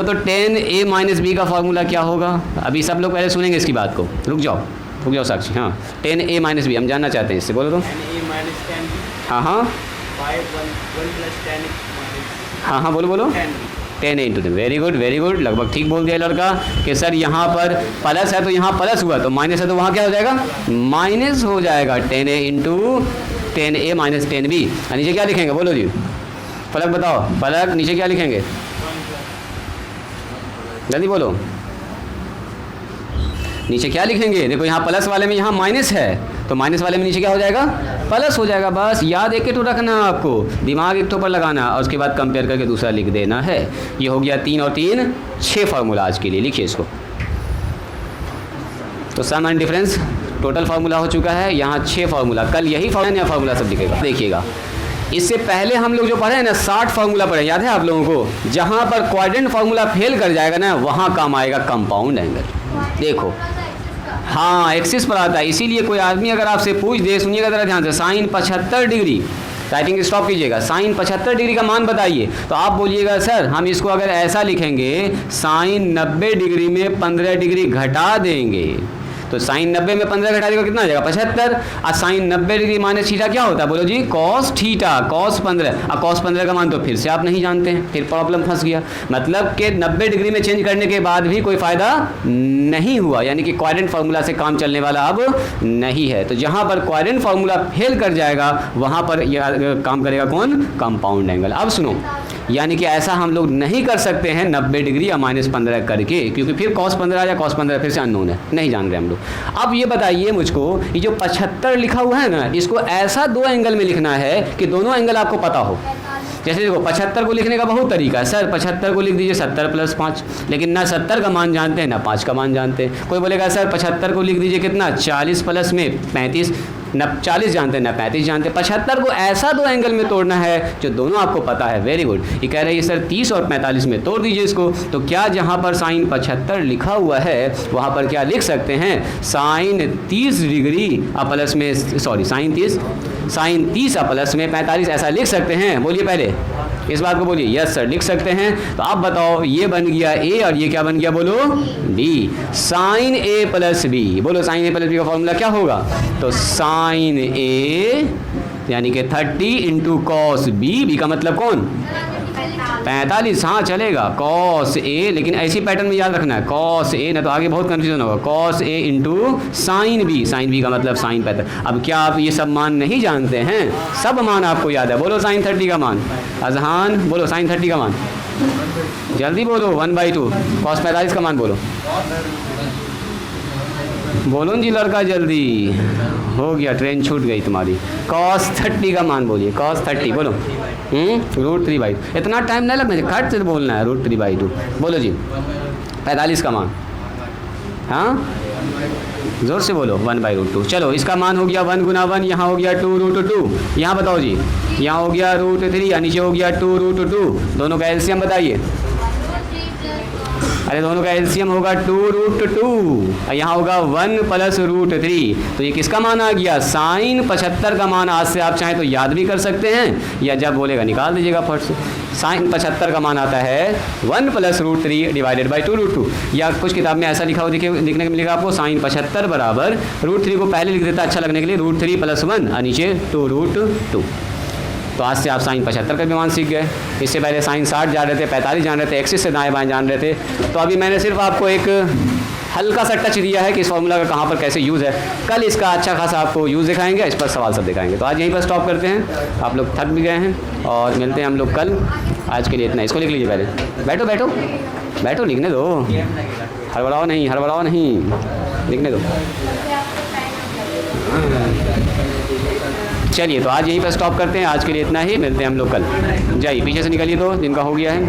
तो 10a माइनस बी का फार्मूला क्या होगा। अभी सब लोग पहले सुनेंगे इसकी बात को, रुक जाओ साक्षी, हाँ 10a माइनस बी हम जानना चाहते हैं इससे, बोलो तो, हाँ बोलो 10a इंटू 10। वेरी गुड, लगभग ठीक बोल दिया लड़का कि सर यहाँ पर प्लस है तो यहाँ प्लस हुआ, तो माइनस है तो वहाँ क्या हो जाएगा, माइनस हो जाएगा, 10a into 10a minus 10b। नीचे क्या लिखेंगे बोलो जी, फलक बताओ, नीचे क्या लिखेंगे, जल्दी बोलो, नीचे क्या लिखेंगे, देखो यहाँ प्लस वाले में यहाँ माइनस है, तो माइनस वाले में नीचे क्या हो जाएगा, प्लस हो जाएगा। बस याद एक तो रखना, आपको दिमाग एक तो पर लगाना और उसके बाद कंपेयर करके दूसरा लिख देना है। ये हो गया 3 और 3 6 फार्मूला आज के लिए, लिखिए इसको। तो सम एंड डिफरेंस टोटल फार्मूला हो चुका है, यहाँ 6 फार्मूला। कल यही नया फार्मूला सब लिखेगा, देखिएगा। इससे पहले हम लोग जो पढ़े हैं ना 60 फार्मूला पढ़े, याद है आप लोगों को? जहाँ पर क्वाड्रेंट फार्मूला फेल कर जाएगा ना, वहाँ काम आएगा कंपाउंड एंगल। देखो हाँ, एक्सिस पर आता है, इसीलिए कोई आदमी अगर आपसे पूछ दे, सुनिएगा ज़रा ध्यान से, साइन 75 डिग्री, राइटिंग स्टॉप कीजिएगा, साइन 75 डिग्री का मान बताइए, तो आप बोलिएगा सर हम इसको अगर ऐसा लिखेंगे, साइन 90 डिग्री में 15 डिग्री घटा देंगे, तो साइन 90 में 15 घटा देगा कितना आ जाएगा 75, और साइन 90 डिग्री माइनस थीटा क्या होता है, बोलो जी, कॉस थीटा, कॉस 15, और कॉस 15 का मान तो फिर से आप नहीं जानते हैं, फिर प्रॉब्लम फंस गया। मतलब कि 90 डिग्री में चेंज करने के बाद भी कोई फ़ायदा नहीं हुआ, यानी कि क्वाड्रेंट फार्मूला से काम चलने वाला अब नहीं है। तो जहाँ पर क्वाड्रेंट फार्मूला फेल कर जाएगा, वहाँ पर यह काम करेगा कौन, कंपाउंड एंगल। अब सुनो, यानी कि ऐसा हम लोग नहीं कर सकते हैं 90 डिग्री या -15 करके, क्योंकि फिर cos 15 या cos 15 फिर से अननोन है, नहीं जान रहे हम लोग। अब ये बताइए मुझको, ये जो 75 लिखा हुआ है ना, इसको ऐसा 2 एंगल में लिखना है कि दोनों एंगल आपको पता हो। जैसे देखो 75 को लिखने का बहुत तरीका है, सर 75 को लिख दीजिए 70 + 5, लेकिन ना 70 का मान जानते हैं ना 5 का मान जानते हैं। कोई बोलेगा सर 75 को लिख दीजिए कितना, 40 प्लस में 35, न 40 जानते हैं ना 35 जानते हैं। 75 को ऐसा 2 एंगल में तोड़ना है जो दोनों आपको पता है। Very good. ये कह रहे हैं सर 30 और 45 में तोड़ दीजिए इसको, तो क्या जहाँ पर साइन 75 लिखा हुआ है वहाँ पर क्या लिख सकते हैं, साइन 30 डिग्री प्लस में, सॉरी साइन 30 प्लस में 45, ऐसा लिख सकते हैं? बोलिए पहले इस बात को बोलिए। यस सर लिख सकते हैं। तो आप बताओ, ये बन गया ए और ये क्या बन गया, बोलो B. Sign A plus B, बोलो साइन ए प्लस बी का फॉर्मूला क्या होगा, तो साइन ए यानी कि 30 इंटू कॉस बी का मतलब कौन, 45, हाँ चलेगा, कॉस ए, लेकिन ऐसी पैटर्न में याद रखना है, कॉस ए, ना तो आगे बहुत कंफ्यूजन होगा, cos A into sine B का मतलब साइन पैटर्न। अब क्या आप ये सब मान नहीं जानते हैं? सब मान आपको याद है। बोलो साइन 30 का मान, अजहान बोलो साइन 30 का मान, जल्दी बोलो, 1/2। कॉस 45 का मान बोलो, बोलो जी लड़का जल्दी, हो गया, ट्रेन छूट गई तुम्हारी। कॉस 30 का मान बोलिए, कॉस 30 बोलो, √3/2। इतना टाइम नहीं लगना चाहिए, खट से बोलना है, √3/2 बोलो जी। 45 का मान, हाँ जोर से बोलो, 1/√2। चलो इसका मान हो गया 1 गुना 1, यहाँ हो गया 2√2, यहाँ बताओ जी, यहाँ हो गया √3 या नीचे हो गया 2√2। दोनों का एलसीएम बताइए, अरे दोनों का एलसीएम होगा 2√2, यहाँ होगा 1 + √3। तो ये किसका मान आ गया, साइन 75 का मान। आज से आप चाहें तो याद भी कर सकते हैं, या जब बोलेगा निकाल दीजिएगा फट से। साइन 75 का मान आता है 1 + √3 डिवाइडेड बाई 2√2, या कुछ किताब में ऐसा लिखा हो, देखिए लिखने को मिलेगा आपको, साइन 75 बराबर √3 को पहले लिख देता अच्छा लगने के लिए, √3 + 1 और नीचे 2√2। तो आज से आप साइन 75 का भी मान सीख गए। इससे पहले साइन 60 जान रहे थे, 45 जान रहे थे, एक्सिस से दाएं बाएं जान रहे थे। तो अभी मैंने सिर्फ आपको एक हल्का सा टच दिया है कि इस फॉर्मूला का कहाँ पर कैसे यूज़ है। कल इसका अच्छा खासा आपको यूज़ दिखाएंगे, इस पर सवाल सब दिखाएंगे। तो आज यहीं पर स्टॉप करते हैं, आप लोग थक भी गए हैं, और मिलते हैं हम लोग कल। आज के लिए इतना, इसको लिख लीजिए पहले, बैठो बैठो बैठो, लिखने दो, हड़बड़ाओ नहीं, लिखने दो। चलिए तो आज यहीं पर स्टॉप करते हैं, आज के लिए इतना ही, मिलते हैं हम लोग कल। जाइए पीछे से निकलिए तो, जिनका हो गया है।